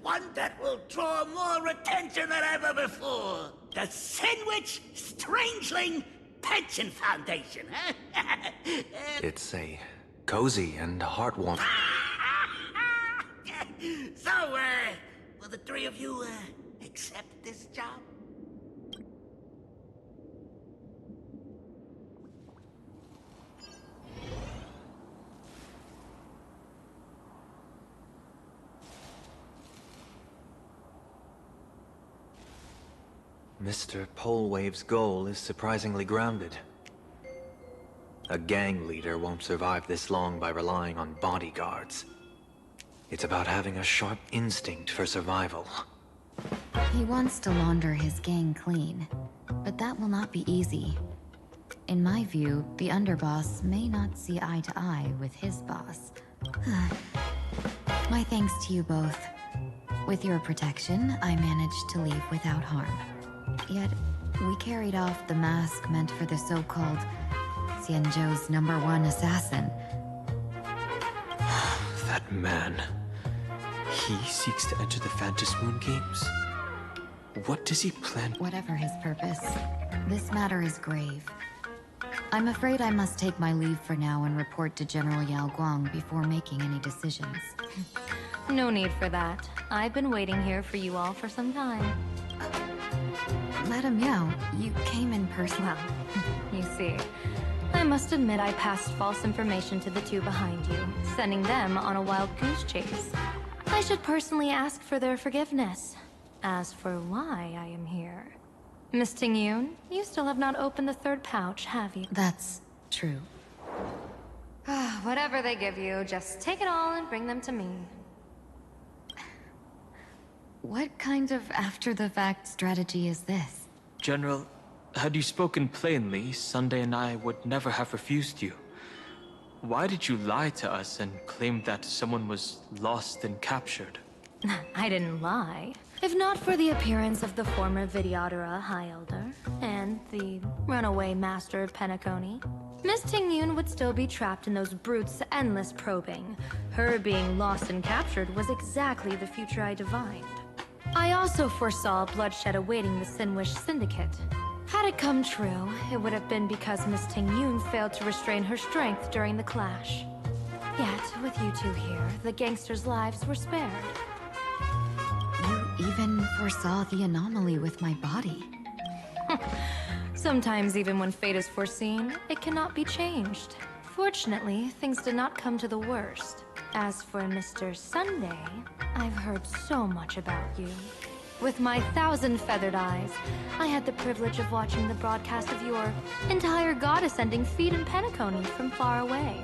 One that will draw more attention than ever before. The Sinwish Strangeling Pension Foundation, huh? It's a cozy and heartwarming. So, will the three of you, accept this job? Mr. Polewave's goal is surprisingly grounded. A gang leader won't survive this long by relying on bodyguards. It's about having a sharp instinct for survival. He wants to launder his gang clean, but that will not be easy. In my view, the underboss may not see eye to eye with his boss. My thanks to you both. With your protection, I managed to leave without harm. Yet, we carried off the mask meant for the so-called Xianzhou's #1 assassin. That man. He seeks to enter the Phantasmoon Games? What does he plan? Whatever his purpose, this matter is grave. I'm afraid I must take my leave for now and report to General Yao Guang before making any decisions. No need for that. I've been waiting here for you all for some time. Madam Yao, you came in person. Well, you see, I must admit I passed false information to the two behind you, sending them on a wild goose chase. I should personally ask for their forgiveness. As for why I am here... Miss Tingyun, you still have not opened the third pouch, have you? That's true. Whatever they give you, just take it all and bring them to me. What kind of after-the-fact strategy is this? General, had you spoken plainly, Sunday and I would never have refused you. Why did you lie to us and claim that someone was lost and captured? I didn't lie. If not for the appearance of the former Videodora High Elder and the runaway Master of Penacony, Miss Tingyun would still be trapped in those brutes' endless probing. Her being lost and captured was exactly the future I divined. I also foresaw bloodshed awaiting the Sinwish Syndicate. Had it come true, it would have been because Miss Tingyun failed to restrain her strength during the clash. Yet, with you two here, the gangsters' lives were spared. You even foresaw the anomaly with my body. Sometimes even when fate is foreseen, it cannot be changed. Fortunately, things did not come to the worst. As for Mr. Sunday, I've heard so much about you. With my 1,000 feathered eyes, I had the privilege of watching the broadcast of your entire god-ascending feat in Penacony from far away.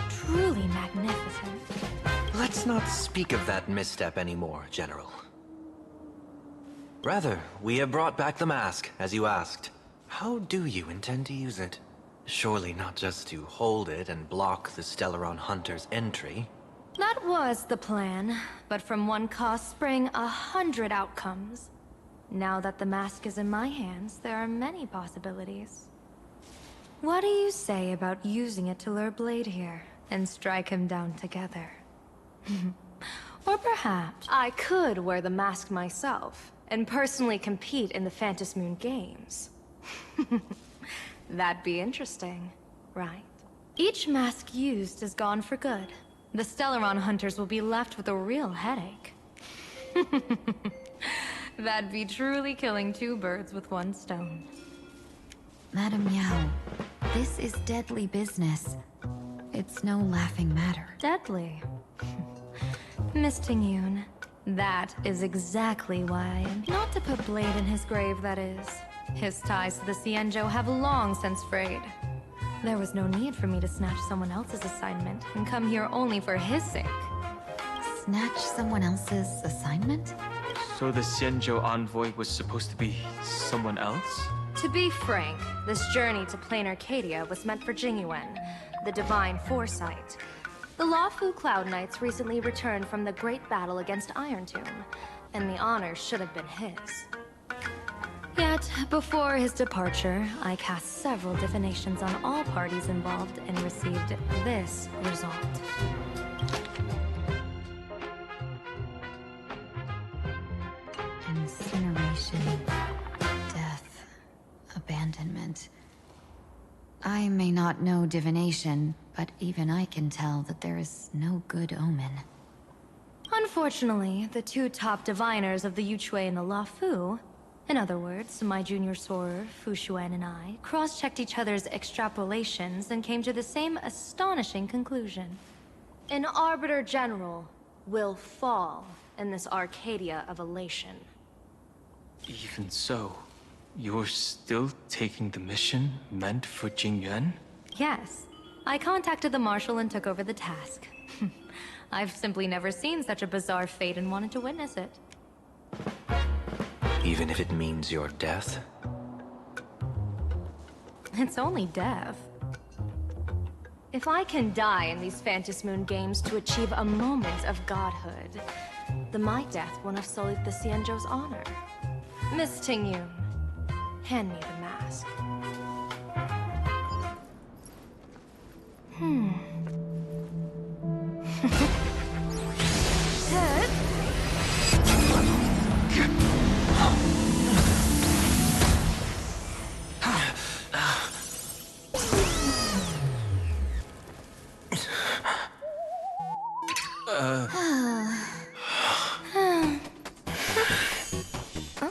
Truly magnificent. Let's not speak of that misstep anymore, General. Rather, we have brought back the mask, as you asked. How do you intend to use it? Surely not just to hold it and block the Stellaron Hunter's entry. That was the plan, but from one cost sprang 100 outcomes. Now that the mask is in my hands, there are many possibilities. What do you say about using it to lure Blade here, and strike him down together? Or perhaps I could wear the mask myself, and personally compete in the Phantom Moon Games. That'd be interesting, right? Each mask used is gone for good. The Stellaron Hunters will be left with a real headache. That'd be truly killing two birds with one stone. Madam Yao, this is deadly business. It's no laughing matter. Deadly? Miss Tingyun, that is exactly why I am here. Not to put Blade in his grave, that is. His ties to the Xianzhou have long since frayed. There was no need for me to snatch someone else's assignment and come here only for his sake. Snatch someone else's assignment? So the Xianzhou envoy was supposed to be someone else? To be frank, this journey to Plain Arcadia was meant for Jingyuan, the divine foresight. The Lawfu Cloud Knights recently returned from the great battle against Iron Tomb, and the honor should have been his. Yet, before his departure, I cast several divinations on all parties involved and received this result. Incineration, death, abandonment. I may not know divination, but even I can tell that there is no good omen. Unfortunately, the two top diviners of the Yuchui and the Lawfu, in other words, my junior sorer, Fu Xuan, and I, cross-checked each other's extrapolations and came to the same astonishing conclusion. An Arbiter General will fall in this Arcadia of Elation. Even so, you're still taking the mission meant for Jingyuan? Yes. I contacted the Marshal and took over the task. I've simply never seen such a bizarre fate and wanted to witness it. Even if it means your death? It's only death. If I can die in these Phantom Moon Games to achieve a moment of godhood, then my death won't have sullied the Xianzhou's honor. Miss Tingyun, hand me the mask.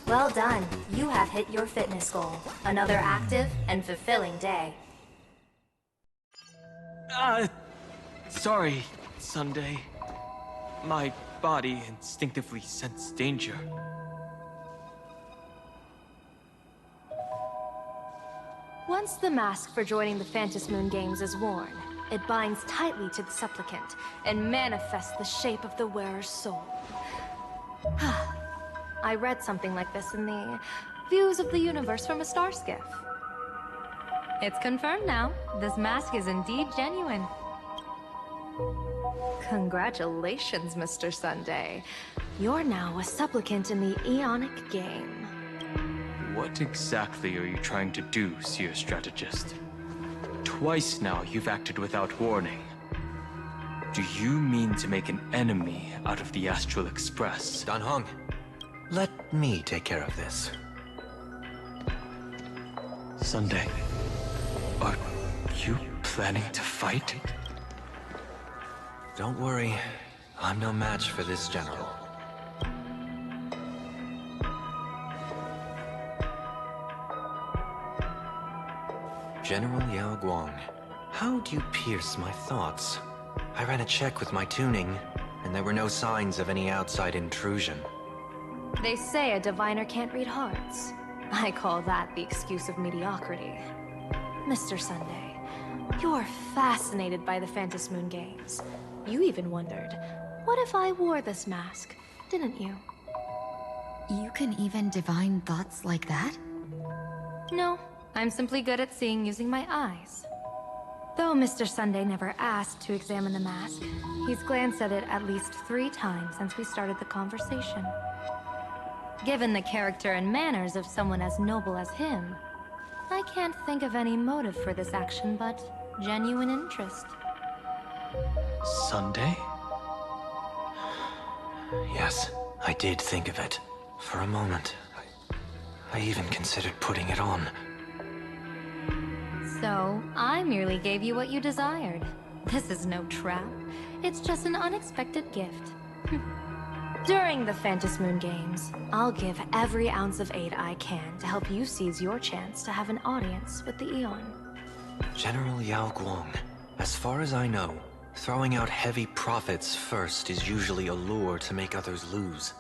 Well done. You have hit your fitness goal. Another active and fulfilling day. Sorry, Sunday. My body instinctively sensed danger. Once the mask for joining the Phantom Moon Games is worn, it binds tightly to the supplicant and manifests the shape of the wearer's soul. I read something like this in the Views of the Universe from a Star Skiff. It's confirmed now. This mask is indeed genuine. Congratulations, Mr. Sunday. You're now a supplicant in the Eonic game. What exactly are you trying to do, Seer Strategist? Twice now you've acted without warning. Do you mean to make an enemy out of the Astral Express? Dan Heng, let me take care of this. Sunday, are you planning to fight? Don't worry, I'm no match for this general. General Yao Guang, how do you pierce my thoughts? I ran a check with my tuning, and there were no signs of any outside intrusion. They say a diviner can't read hearts. I call that the excuse of mediocrity. Mr. Sunday, you're fascinated by the Phantom Moon games. You even wondered, what if I wore this mask, didn't you? You can even divine thoughts like that? No, I'm simply good at seeing using my eyes. Though Mr. Sunday never asked to examine the mask, he's glanced at it at least 3 times since we started the conversation. Given the character and manners of someone as noble as him, I can't think of any motive for this action but genuine interest. Sunday? Yes, I did think of it. For a moment, I even considered putting it on. So, I merely gave you what you desired. This is no trap. It's just an unexpected gift. During the Phantom Moon games, I'll give every ounce of aid I can to help you seize your chance to have an audience with the Eon. General Yao Guang, as far as I know, throwing out heavy profits first is usually a lure to make others lose.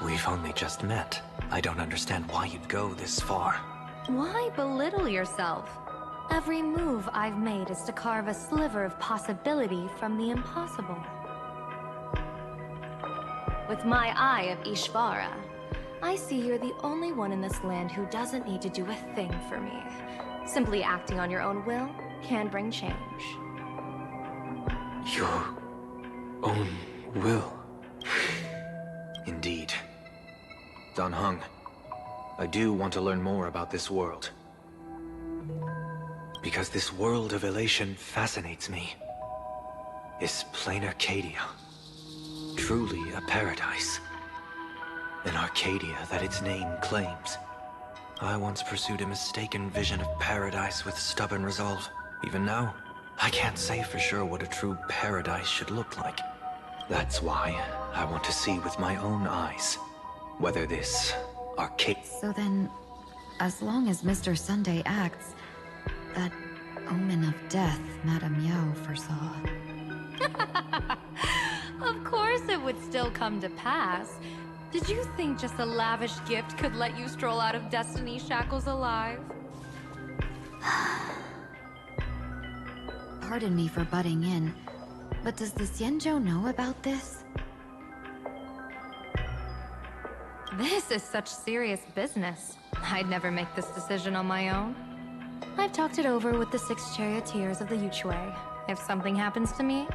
We've only just met. I don't understand why you'd go this far. Why belittle yourself? Every move I've made is to carve a sliver of possibility from the impossible. With my eye of Ishvara, I see you're the only one in this land who doesn't need to do a thing for me. Simply acting on your own will can bring change. Your own will? Indeed. Dan Heng, I do want to learn more about this world. Because this world of elation fascinates me. Is plain Arcadia truly a paradise? An Arcadia that its name claims. I once pursued a mistaken vision of paradise with stubborn resolve. Even now, I can't say for sure what a true paradise should look like. That's why I want to see with my own eyes whether this Arcadia... So then, as long as Mr. Sunday acts, that omen of death Madame Yao foresaw. Of course it would still come to pass. Did you think just a lavish gift could let you stroll out of Destiny's shackles alive? Pardon me for butting in, but does the Xianzhou know about this? This is such serious business. I'd never make this decision on my own. I've talked it over with the 6 charioteers of the Yuchue. If something happens to me,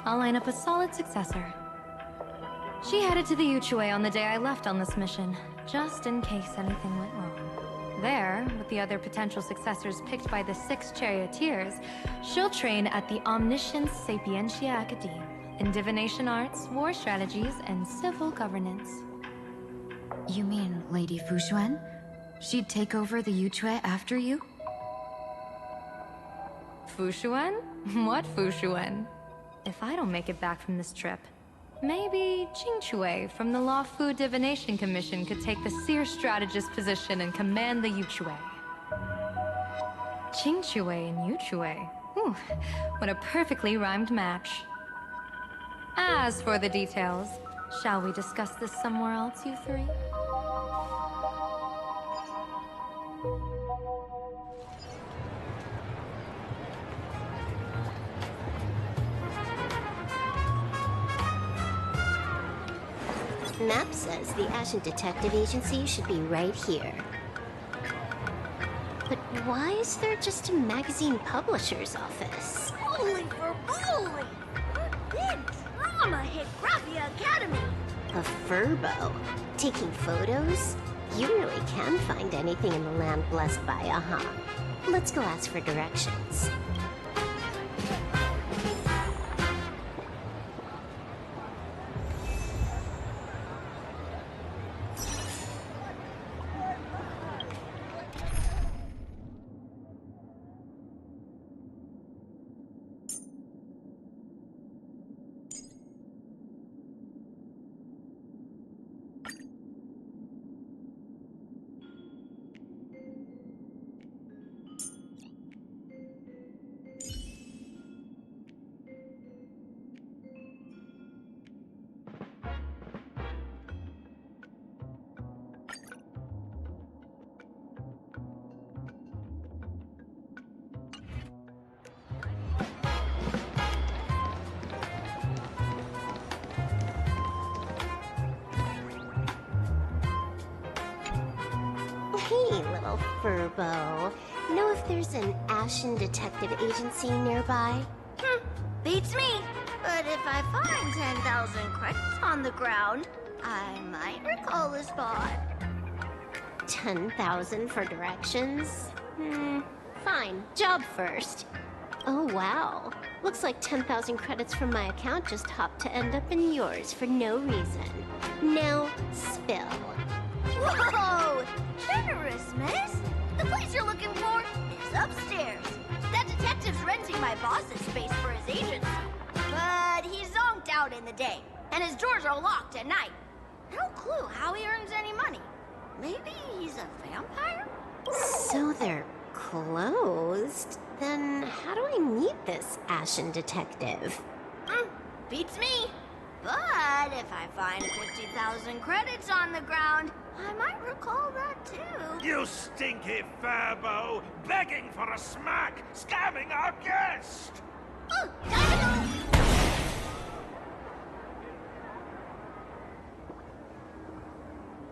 I'll line up a solid successor. She headed to the Yuchue on the day I left on this mission, just in case anything went wrong. There, with the other potential successors picked by the 6 charioteers, she'll train at the Omniscience Sapientia Academe in divination arts, war strategies, and civil governance. You mean Lady Fushuan? She'd take over the Yuchue after you? Fushuan? What Fushuan? If I don't make it back from this trip, maybe Qingchue from the Law Fu Divination Commission could take the Seer Strategist position and command the Yuchue. Qingchue and Yuchue. Ooh, what a perfectly rhymed match. As for the details, shall we discuss this somewhere else, you 3? Map says the Ashen Detective Agency should be right here. But why is there just a magazine publisher's office? Holy for moly! Mama hit Graphia Academy. A furbo? Taking photos? You really can find anything in the land blessed by Aha. Let's go ask for directions. Hey, little furbo. Know if there's an Ashen Detective Agency nearby? Beats me. But if I find 10,000 credits on the ground, I might recall the spot. 10,000 for directions? Fine. Job first. Oh, wow. Looks like 10,000 credits from my account just hopped to end up in yours for no reason. Now, spill. Whoa! Generous, miss. The place you're looking for is upstairs. That detective's renting my boss's space for his agency. But he's zonked out in the day, and his doors are locked at night. No clue how he earns any money. Maybe he's a vampire? So they're closed? Then how do I meet this Ashen Detective? Beats me. But if I find 50,000 credits on the ground, I might recall that too. You stinky furbo! Begging for a smack! Scamming our guest!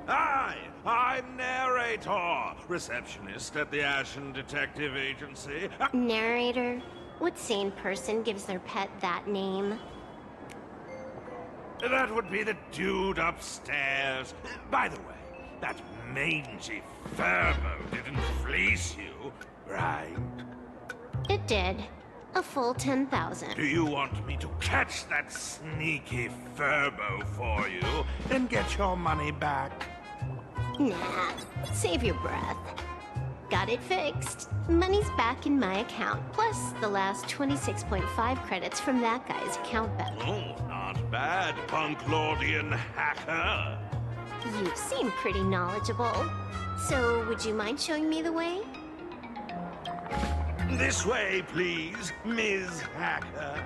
Hi, I'm Narrator, receptionist at the Ashen Detective Agency. Narrator? What sane person gives their pet that name? That would be the dude upstairs. By the way, that mangy furbo didn't fleece you, right? It did. A full 10,000. Do you want me to catch that sneaky furbo for you and get your money back? Nah, save your breath. Got it fixed. Money's back in my account, plus the last 26.5 credits from that guy's account balance. Oh, not bad, Punklordian hacker. You seem pretty knowledgeable. So, would you mind showing me the way? This way, please, Ms. Hacker.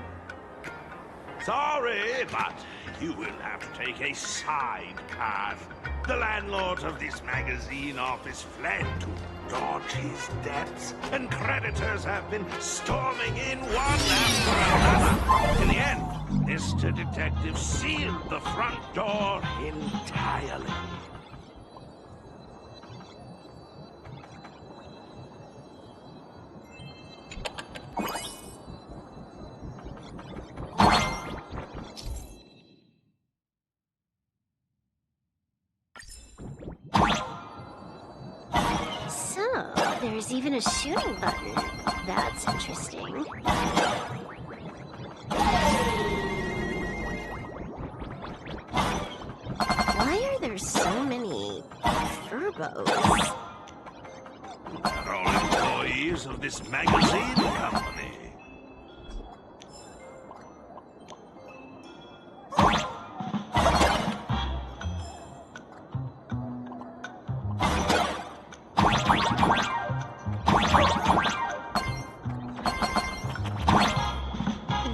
Sorry, but you will have to take a side path. The landlord of this magazine office fled to dodge his debts, and creditors have been storming in one after another. In the end, Mr. Detective sealed the front door entirely. So, there's even a shooting button. That's interesting. Why are there so many furbos? They're all employees of this magazine company.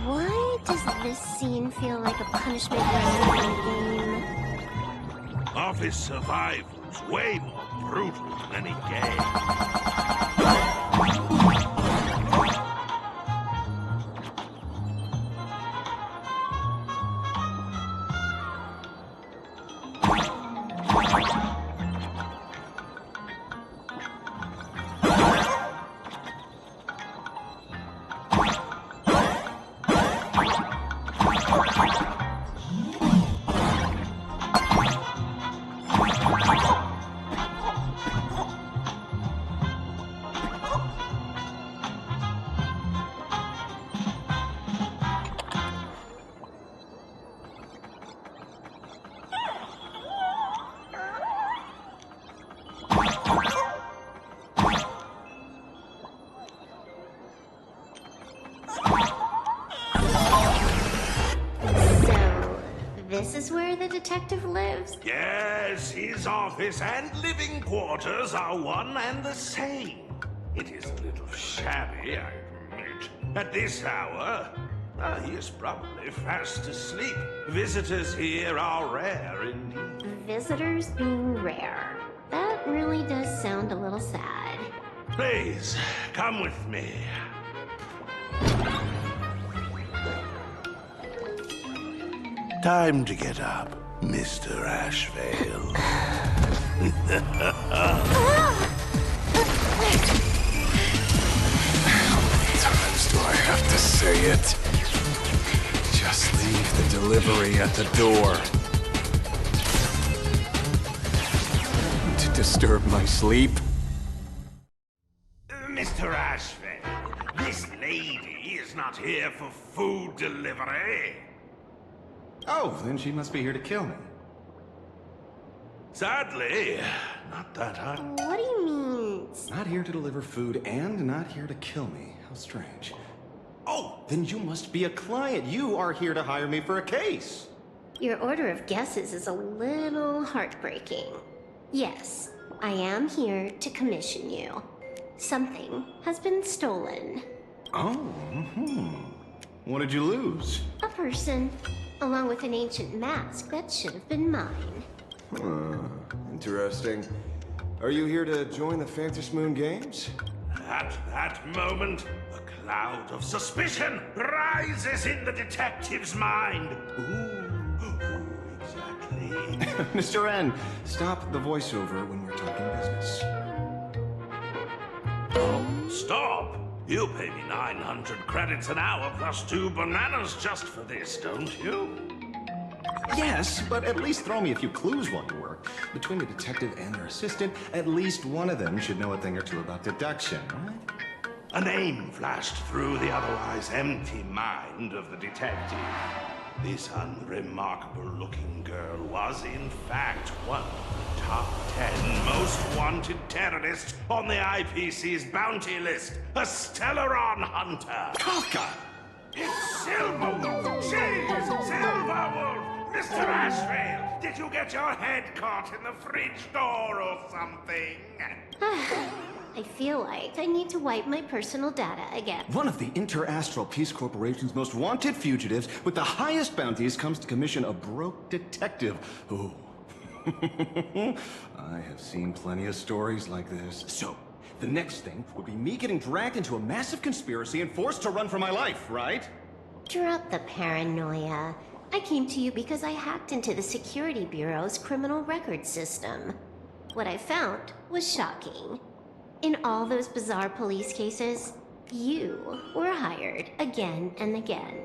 Why does this scene feel like a punishment round in a game? Office survival's way more brutal than any game. this is where the detective lives? Yes, his office and living quarters are one and the same. It is a little shabby, I admit. At this hour, he is probably fast asleep. Visitors here are rare indeed. Visitors being rare. That really does sound a little sad. Please, come with me. Time to get up, Mr. Ashvale. How many times do I have to say it? Just leave the delivery at the door. To disturb my sleep? Mr. Ashvale, this lady is not here for food delivery. Oh, then she must be here to kill me. Sadly, not that What do you mean? Not here to deliver food and not here to kill me. How strange. Oh, then you must be a client. You are here to hire me for a case. Your order of guesses is a little heartbreaking. Yes, I am here to commission you. Something has been stolen. Oh, What did you lose? A person, along with an ancient mask that should have been mine. Interesting. Are you here to join the Phantom Moon Games? At that moment, a cloud of suspicion rises in the detective's mind. Who exactly? Mr. N, stop the voiceover when we're talking business. Stop! You pay me 900 credits an hour plus 2 bananas just for this, don't you? Yes, but at least throw me a few clues while you work. Between the detective and their assistant, at least one of them should know a thing or two about deduction, right? A name flashed through the otherwise empty mind of the detective. This unremarkable-looking girl was, in fact, one of the top 10 most wanted terrorists on the IPC's bounty list. A Stellaron hunter. Kafka! It's Silverwolf! She's Silverwolf! Mr. Ashvale, did you get your head caught in the fridge door or something? I feel like I need to wipe my personal data again. One of the Interastral Peace Corporation's most wanted fugitives with the highest bounties comes to commission a broke detective. Oh. I have seen plenty of stories like this. So, the next thing would be me getting dragged into a massive conspiracy and forced to run for my life, right? Drop the paranoia. I came to you because I hacked into the Security Bureau's criminal record system. What I found was shocking. In all those bizarre police cases, you were hired again and again.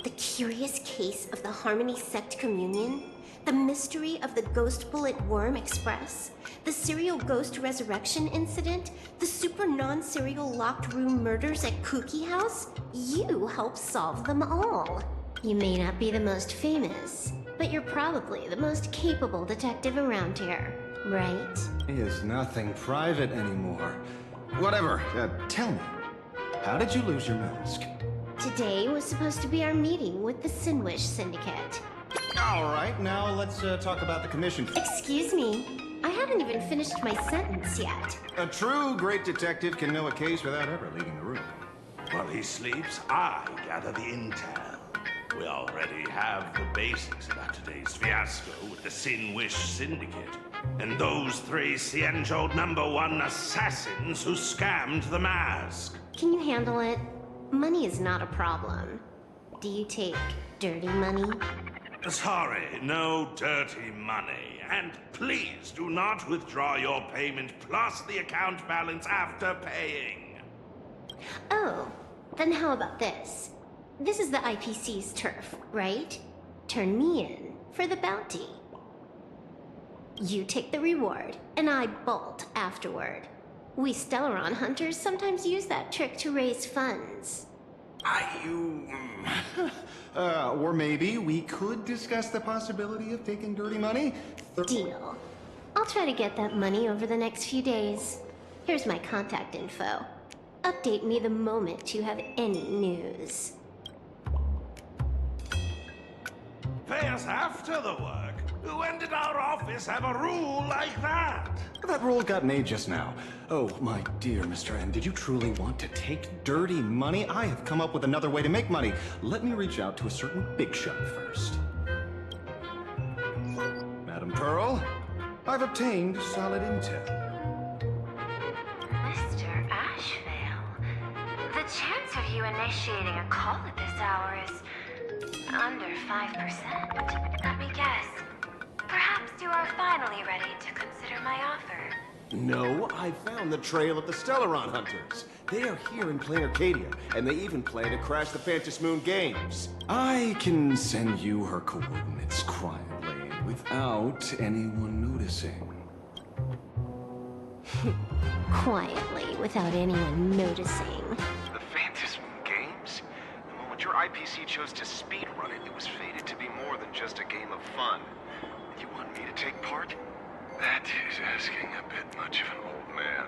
The curious case of the Harmony Sect Communion, the mystery of the Ghost Bullet Worm Express, the serial ghost resurrection incident, the super non-serial locked room murders at Kooky House, you helped solve them all. You may not be the most famous, but you're probably the most capable detective around here, right? Is nothing private anymore. Whatever, tell me, how did you lose your mask? Today was supposed to be our meeting with the Sinwish Syndicate. All right, now let's talk about the commission. Excuse me, I haven't even finished my sentence yet. A true great detective can know a case without ever leaving the room. While he sleeps, I gather the intel. We already have the basics about today's fiasco with the Sinwish Syndicate. And those 3 Cienjo #1 assassins who scammed the mask. Can you handle it? Money is not a problem. Do you take dirty money? Sorry, no dirty money. And please do not withdraw your payment plus the account balance after paying. Oh, then how about this? This is the IPC's turf, right? Turn me in for the bounty. You take the reward, and I bolt afterward. We Stellaron hunters sometimes use that trick to raise funds. Or maybe we could discuss the possibility of taking dirty money? Deal. I'll try to get that money over the next few days. Here's my contact info. Update me the moment you have any news. Pay us after the work? When did our office have a rule like that? That rule got made just now. Oh, my dear Mr. N, did you truly want to take dirty money? I have come up with another way to make money. Let me reach out to a certain big shot first. Madam Pearl, I've obtained solid intel. Mr. Ashvale, the chance of you initiating a call at this hour is under 5%. Let me guess. Perhaps you are finally ready to consider my offer. No, I found the trail of the Stellaron Hunters. They are here in plain Arcadia, and they even plan to crash the Phantom Moon Games. I can send you her coordinates quietly, without anyone noticing. Quietly, without anyone noticing. The Phantom Moon Games? The moment your IPC chose to speedrun it, it was fated to be more than just a game of fun. You want me to take part? That is asking a bit much of an old man.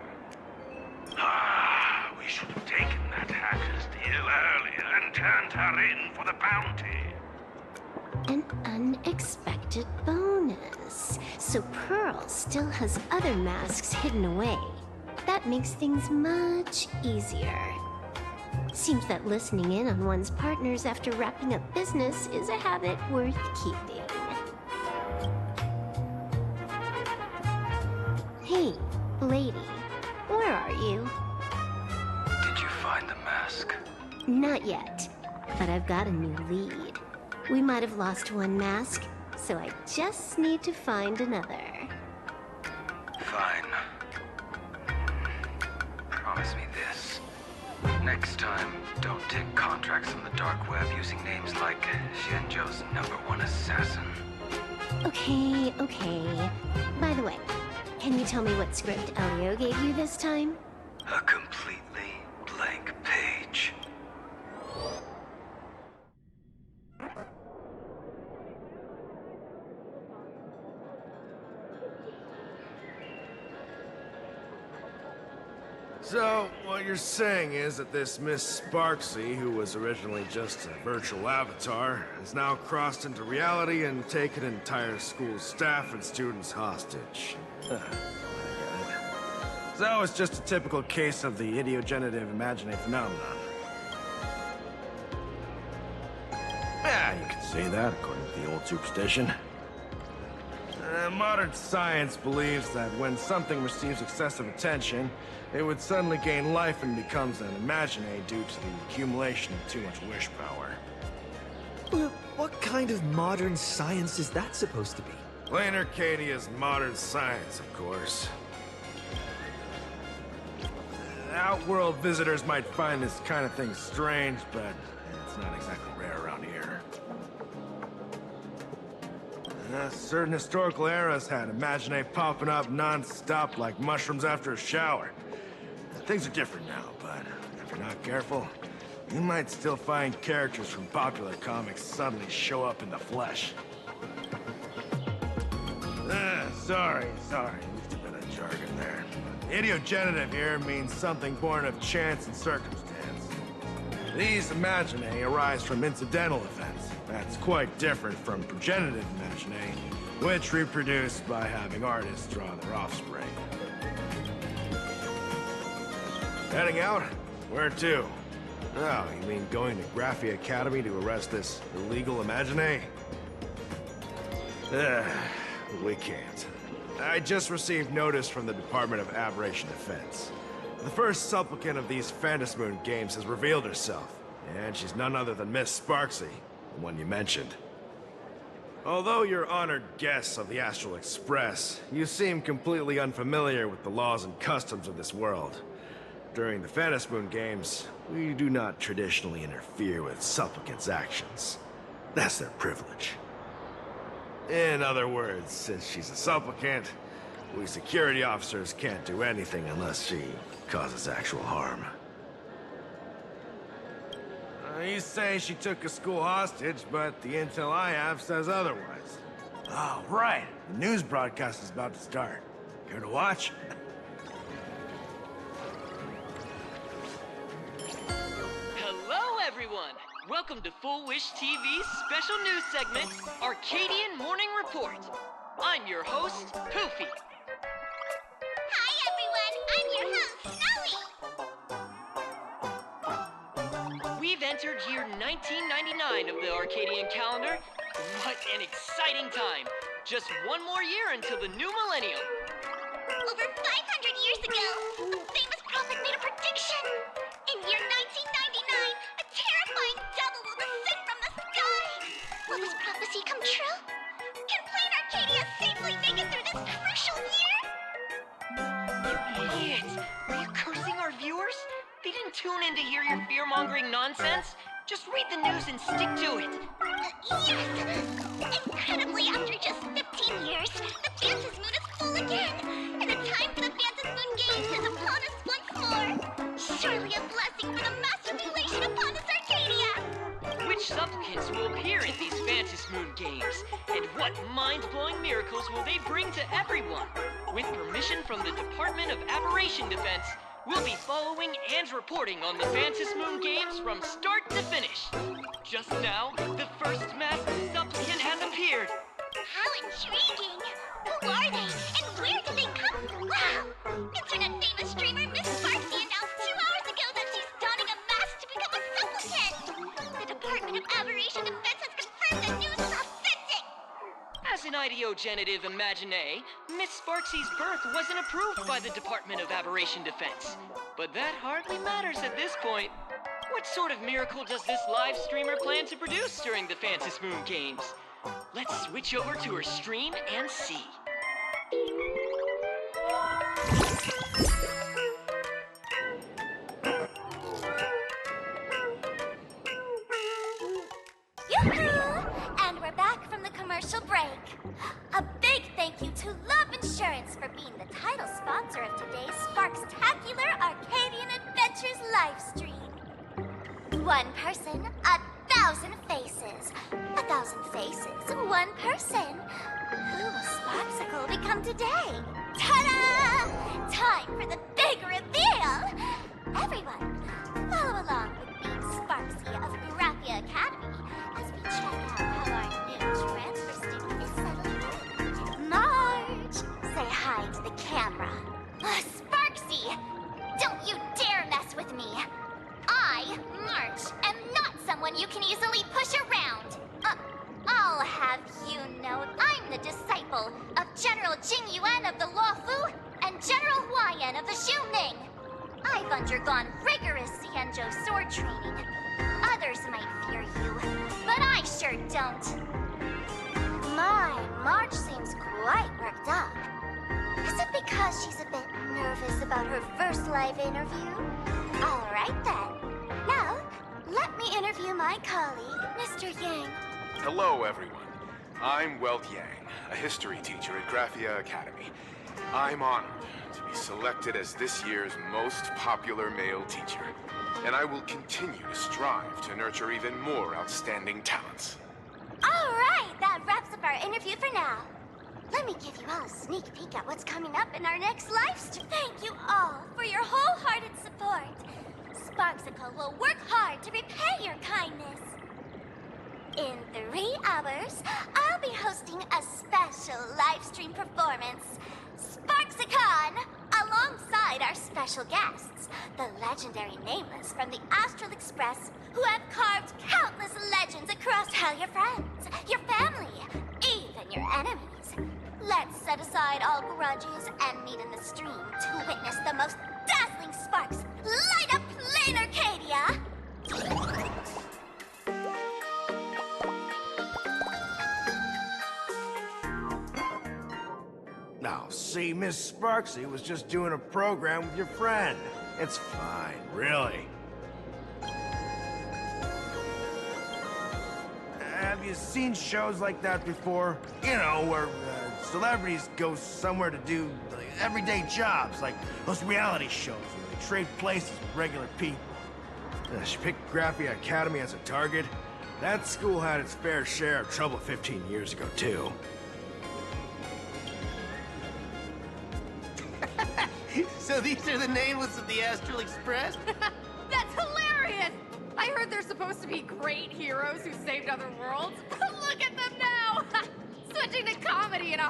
Ah, we should have taken that hacker's deal earlier and turned her in for the bounty. An unexpected bonus. So Pearl still has other masks hidden away. That makes things much easier. Seems that listening in on one's partners after wrapping up business is a habit worth keeping. Hey, lady, where are you? Did you find the mask? Not yet, but I've got a new lead. We might have lost one mask, so I just need to find another. Fine. Promise me this. Next time, don't take contracts on the dark web using names like Xianzhou's #1 assassin. Okay, okay. By the way, can you tell me what script Elio gave you this time? A completely blank page. So, what you're saying is that this Miss Sparksy, who was originally just a virtual avatar, has now crossed into reality and taken an entire school staff and students hostage. I get it. So it's just a typical case of the idiogenerative imaginary phenomenon. Yeah, you could say that, according to the old superstition. Modern science believes that when something receives excessive attention, it would suddenly gain life and becomes an imaginary due to the accumulation of too much wish power. Well, what kind of modern science is that supposed to be? Plain Arcadia's modern science, of course. Outworld visitors might find this kind of thing strange, but it's not exactly rare around here. Certain historical eras had Imagine popping up non-stop like mushrooms after a shower. Things are different now, but if you're not careful, you might still find characters from popular comics suddenly show up in the flesh. Sorry, used a bit of jargon there. Idiogenerative here means something born of chance and circumstance. These imaginae arise from incidental events. That's quite different from progenitive imaginae, which reproduce by having artists draw their offspring. Heading out? Where to? Oh, you mean going to Graphia Academy to arrest this illegal imaginae? We can't. I just received notice from the Department of Aberration Defense. The first supplicant of these Phantom Moon Games has revealed herself, and she's none other than Miss Sparksy, the one you mentioned. Although you're honored guests of the Astral Express, you seem completely unfamiliar with the laws and customs of this world. During the Phantom Moon Games, we do not traditionally interfere with supplicants' actions. That's their privilege. In other words, since she's a supplicant, we security officers can't do anything unless she causes actual harm. You say she took a school hostage, but the intel I have says otherwise. Oh, right. The news broadcast is about to start. Care to watch? Hello, everyone! Welcome to Full Wish TV's special news segment, Arcadian Morning Report. I'm your host, Poofy. Hi, everyone. I'm your host, Snowy. We've entered year 1999 of the Arcadian calendar. What an exciting time. Just one more year until the new millennium. Over 500 years ago, a famous prophet made a prediction. In year 1999, a terrifying devil will descend from the sky. Will this prophecy come true? Can Plain Arcadia safely make it through this crucial year? You idiot! Were you cursing our viewers? They didn't tune in to hear your fear-mongering nonsense. Just read the news and stick to it. Yes! Incredibly, after just 15 years, the Phantom Moon is full again, and the time for the Phantom Moon Games is upon us once more. Surely a blessing for the master relation upon us, Arcadia! Which supplicants will appear in these Phantom Moon Games? And what mind-blowing miracles will they bring to everyone? With permission from the Department of Aberration Defense, we'll be following and reporting on the Phantom Moon Games from start to finish. Just now, the first masked supplicant has appeared. How intriguing! Who are they, and where did they come from? Wow! Internet famous streamer Miss Sparksy announced 2 hours ago that she's donning a mask to become a supplicant! The Department of Aberration Defense has confirmed the news is authentic! As an ideogenitive imagine, Miss Sparksy's birth wasn't approved by the Department of Aberration Defense. But that hardly matters at this point. What sort of miracle does this live streamer plan to produce during the Phantom Moon Games? Let's switch over to her stream and see. Yoo-hoo! And we're back from the commercial break. A big thank you to Love Insurance for being the title sponsor of today's Sparkstacular Arcadian Adventures livestream. One person, 1,000 faces. 1,000 faces, one person. Who will Sparksicle become today? Ta-da! Time for the big reveal! Everyone, follow along with me, Sparksy of Graphia Academy, as we check out how our new transfer student is settling in. Marge, say hi to the camera. Sparksy, don't you dare mess with me. I, March, am not someone you can easily push around. I'll have you know I'm the disciple of General Jing Yuan of the Luofu and General Huayan of the Xiuning. I've undergone rigorous Xianzhou sword training. Others might fear you, but I sure don't. My, March seems quite worked up. Is it because she's a bit nervous about her first live interview? All right then. Now, let me interview my colleague, Mr. Yang. Hello, everyone. I'm Welt Yang, a history teacher at Graphia Academy. I'm honored to be selected as this year's most popular male teacher, and I will continue to strive to nurture even more outstanding talents. All right, that wraps up our interview for now. Let me give you all a sneak peek at what's coming up in our next live stream. Thank you all for your wholehearted support. Sparksicle will work hard to repay your kindness. In 3 hours, I'll be hosting a special live stream performance, Sparksicon, alongside our special guests, the legendary Nameless from the Astral Express, who have carved countless legends across all your friends, your family, even your enemies. Let's set aside all grudges and meet in the stream to witness the most dazzling sparks light up Plain Arcadia! Now, see, Miss Sparksy was just doing a program with your friend. It's fine, really. Have you seen shows like that before? You know, where celebrities go somewhere to do everyday jobs, like those reality shows where they trade places with regular people. She picked Graphia Academy as a target. That school had its fair share of trouble 15 years ago, too. So these are the nameless of the Astral Express? That's hilarious! I I heard they're supposed to be great heroes who saved other worlds. Look at them now! Switching to comedy in a...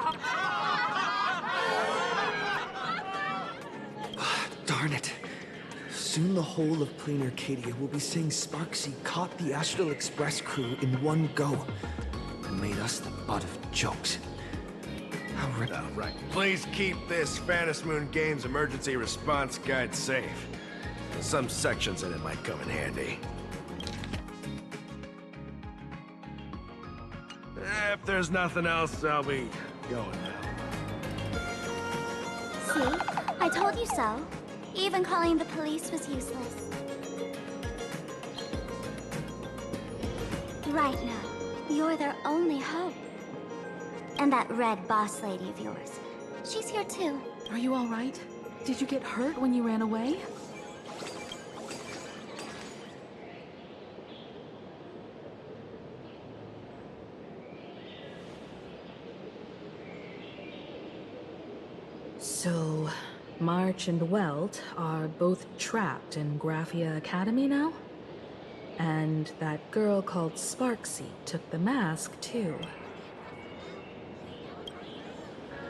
Darn it. Soon the whole of Plain Arcadia will be saying Sparksy caught the Astral Express crew in one go and made us the butt of jokes. Right. Please keep this Phantom Moon Games emergency response guide safe. Some sections in it might come in handy. If there's nothing else, I'll be going now. See? I told you so. Even calling the police was useless. Right now, you're their only hope. And that red boss lady of yours. She's here too. Are you all right? Did you get hurt when you ran away? So, March and Welt are both trapped in Graphia Academy now? And that girl called Sparksy took the mask too.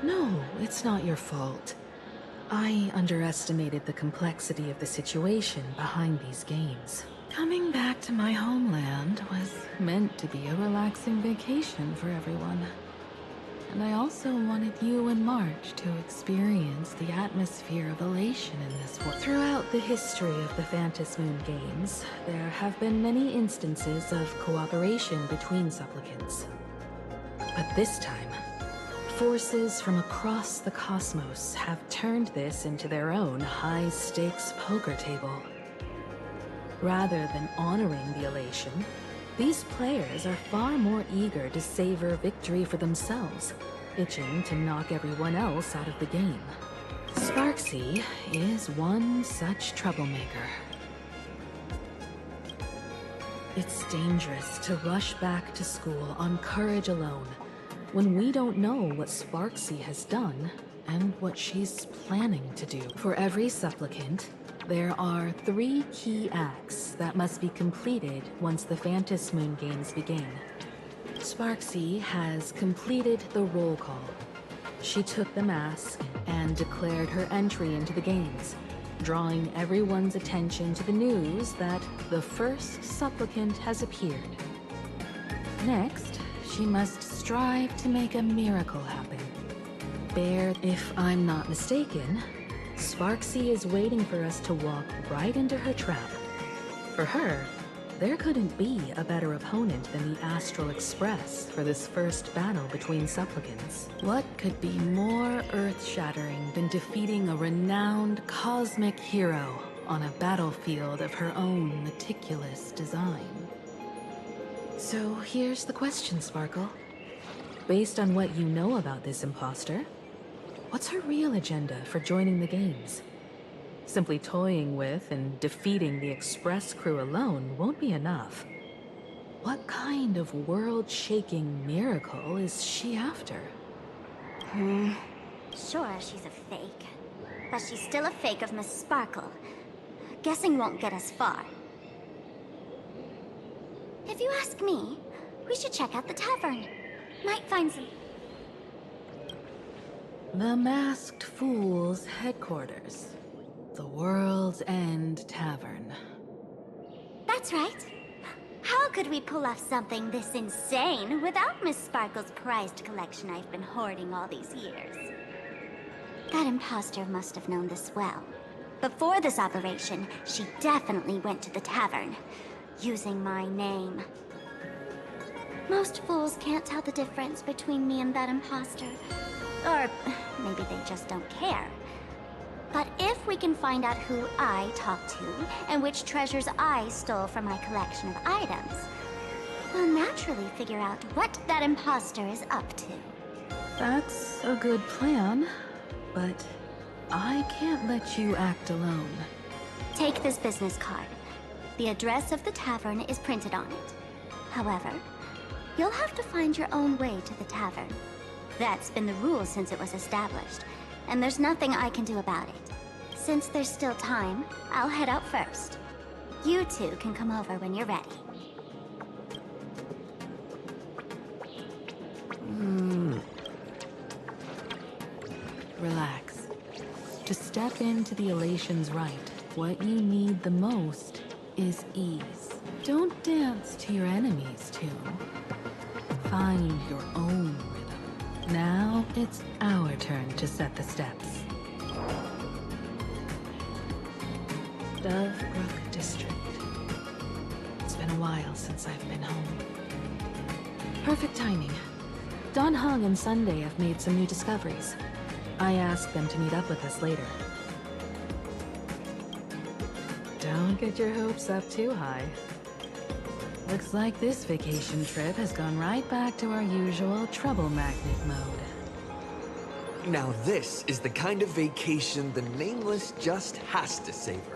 No, it's not your fault. I underestimated the complexity of the situation behind these games. Coming back to my homeland was meant to be a relaxing vacation for everyone. And I also wanted you and March to experience the atmosphere of elation in this world. Throughout the history of the Phantom Moon Games, there have been many instances of cooperation between supplicants. But this time, forces from across the cosmos have turned this into their own high-stakes poker table. Rather than honoring the elation, these players are far more eager to savor victory for themselves, itching to knock everyone else out of the game. Sparksy is one such troublemaker. It's dangerous to rush back to school on courage alone, when we don't know what Sparksy has done and what she's planning to do. For every supplicant, there are 3 key acts that must be completed once the Phantom Moon Games begin. Sparksy has completed the roll call. She took the mask and declared her entry into the games, drawing everyone's attention to the news that the first supplicant has appeared. Next, she must strive to make a miracle happen. If I'm not mistaken, Sparksy is waiting for us to walk right into her trap. For her, there couldn't be a better opponent than the Astral Express for this first battle between supplicants. What could be more earth-shattering than defeating a renowned cosmic hero on a battlefield of her own meticulous design? So here's the question, Sparkle. Based on what you know about this imposter, what's her real agenda for joining the games? Simply toying with and defeating the Express crew alone won't be enough. What kind of world-shaking miracle is she after? Sure, she's a fake. But she's still a fake of Miss Sparkle. Guessing won't get us far. If you ask me, we should check out the tavern. Might find some... The Masked Fool's headquarters. The World's End Tavern. That's right. How could we pull off something this insane without Miss Sparkle's prized collection I've been hoarding all these years? That imposter must have known this well. Before this operation, she definitely went to the tavern, using my name. Most fools can't tell the difference between me and that imposter. Or maybe they just don't care. But if we can find out who I talked to, and which treasures I stole from my collection of items, we'll naturally figure out what that imposter is up to. That's a good plan, but I can't let you act alone. Take this business card. The address of the tavern is printed on it. However, you'll have to find your own way to the tavern. That's been the rule since it was established, and there's nothing I can do about it. Since there's still time, I'll head out first. You two can come over when you're ready. Relax. To step into the Elation's right, what you need the most is ease. Don't dance to your enemy's tune. Find your own rhythm. Now it's our turn to set the steps. Dovebrook District. It's been a while since I've been home. Perfect timing. Don Hung and Sunday have made some new discoveries. I asked them to meet up with us later. Don't get your hopes up too high. Looks like this vacation trip has gone right back to our usual trouble magnet mode. Now this is the kind of vacation the Nameless just has to savor.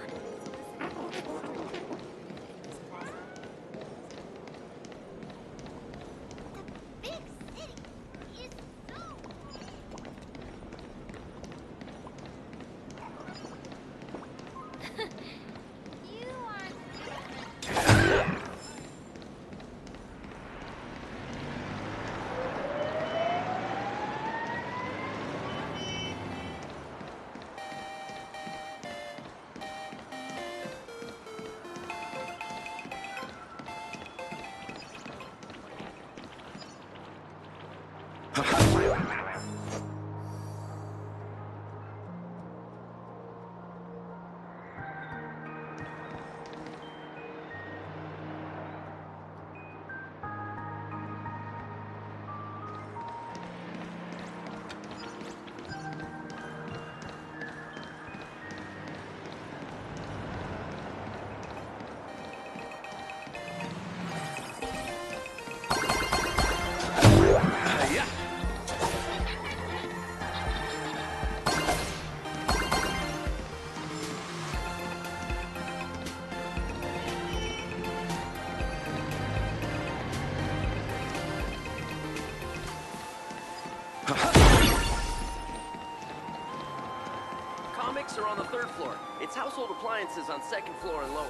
Comics are on the 3rd floor. It's household appliances on 2nd floor and lower.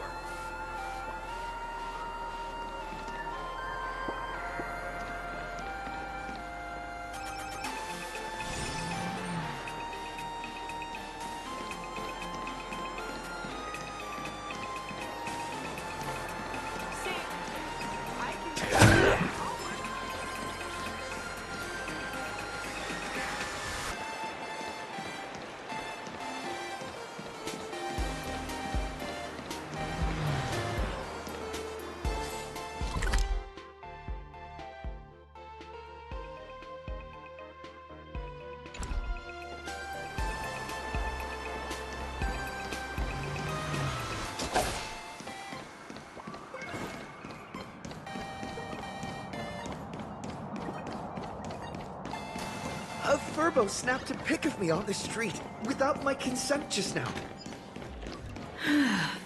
Furbo snapped a pic of me on the street without my consent just now.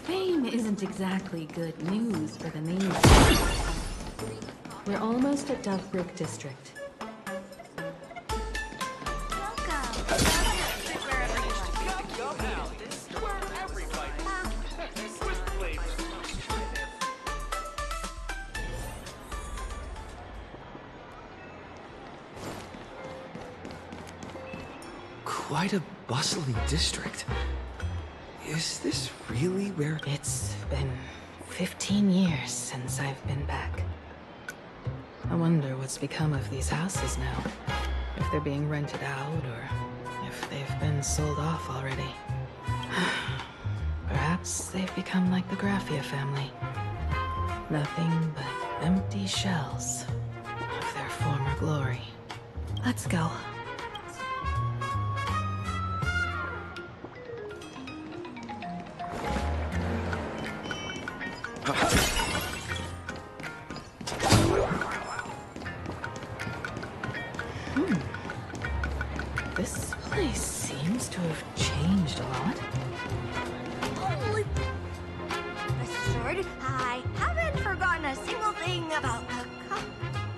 Fame isn't exactly good news for the Nameless. We're almost at Dovebrook District. Quite a bustling district. Is this really where... It's been 15 years since I've been back. I wonder what's become of these houses now. If they're being rented out, or if they've been sold off already. Perhaps they've become like the Graphia family. Nothing but empty shells of their former glory. Let's go. This place seems to have changed a lot. Holy... Sword, I haven't forgotten a single thing about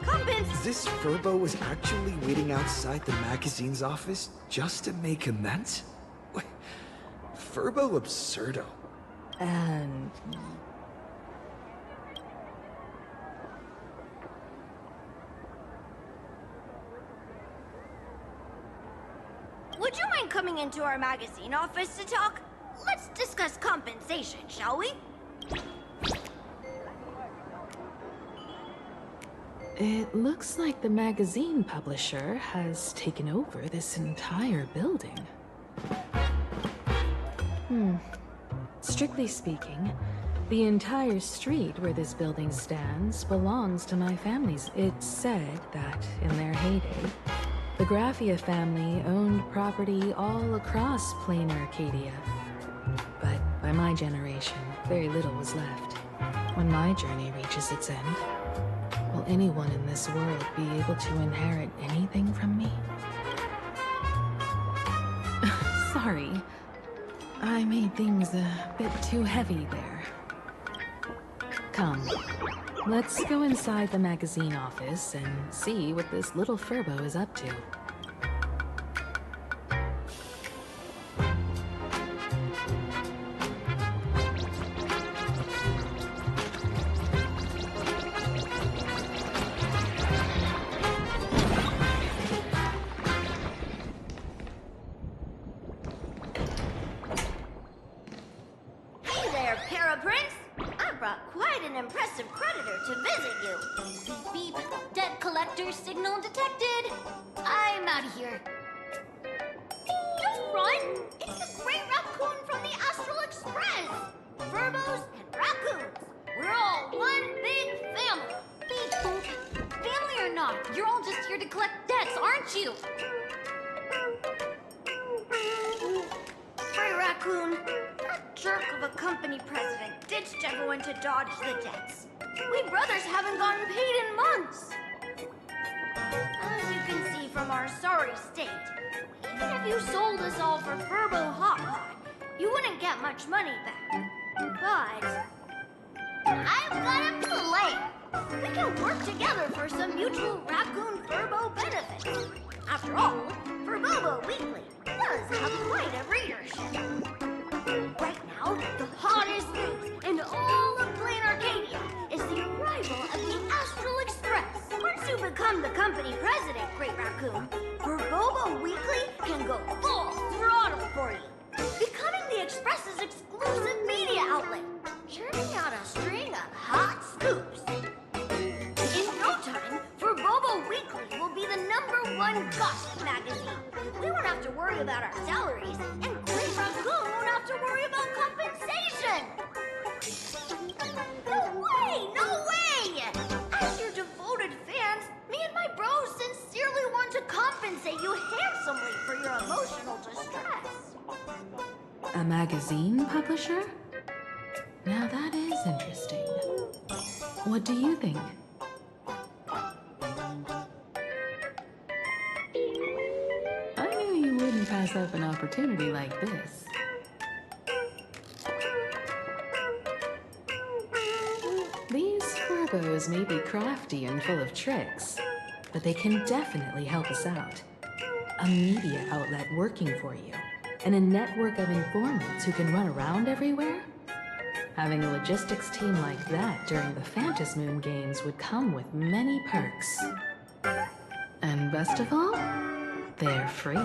compens. This Furbo was actually waiting outside the magazine's office just to make amends? Furbo absurdo. And would you mind coming into our magazine office to talk? Let's discuss compensation, shall we? It looks like the magazine publisher has taken over this entire building. Strictly speaking, the entire street where this building stands belongs to my family's. It's said that, in their heyday, the Graphia family owned property all across plain Arcadia. But by my generation, very little was left. When my journey reaches its end, will anyone in this world be able to inherit anything from me? Sorry. I made things a bit too heavy there. Come, let's go inside the magazine office and see what this little Furbo is up to. Hey there, Paraprince! I brought quite an impressive predator to visit you. Beep beep, debt collector signal detected. I'm out of here. Don't run! It's the Great Raccoon from the Astral Express! Furbos and raccoons, we're all one big family. Beep boop. Family or not, you're all just here to collect debts, aren't you? Great Raccoon, that jerk of a company president ditched everyone to dodge the debts. We brothers haven't gotten paid in months. As you can see from our sorry state, even if you sold us all for Furbo Hot Pot, you wouldn't get much money back. But I've got a plan. We can work together for some mutual Raccoon Furbo benefits. After all, Furbobo Weekly does have quite a readership. Right now, the hottest news in all of Plain Arcadia is the arrival of the Astral Express. Once you become the company president, Great Raccoon, Furbobo Weekly can go full throttle for you, becoming the Express's exclusive media outlet, churning out a string of hot scoops. In no time, Furbobo Weekly will be the #1 gossip magazine. We won't have to worry about our salaries, and Great Raccoon won't have to worry about compensation. No way! No way! As your devoted fans, me and my bros sincerely want to compensate you handsomely for your emotional distress. A magazine publisher? Now that is interesting. What do you think? I knew you wouldn't pass up an opportunity like this. These Furbos may be crafty and full of tricks, but they can definitely help us out. A media outlet working for you, and a network of informants who can run around everywhere? Having a logistics team like that during the Phantasmoon Games would come with many perks. And best of all, they're free.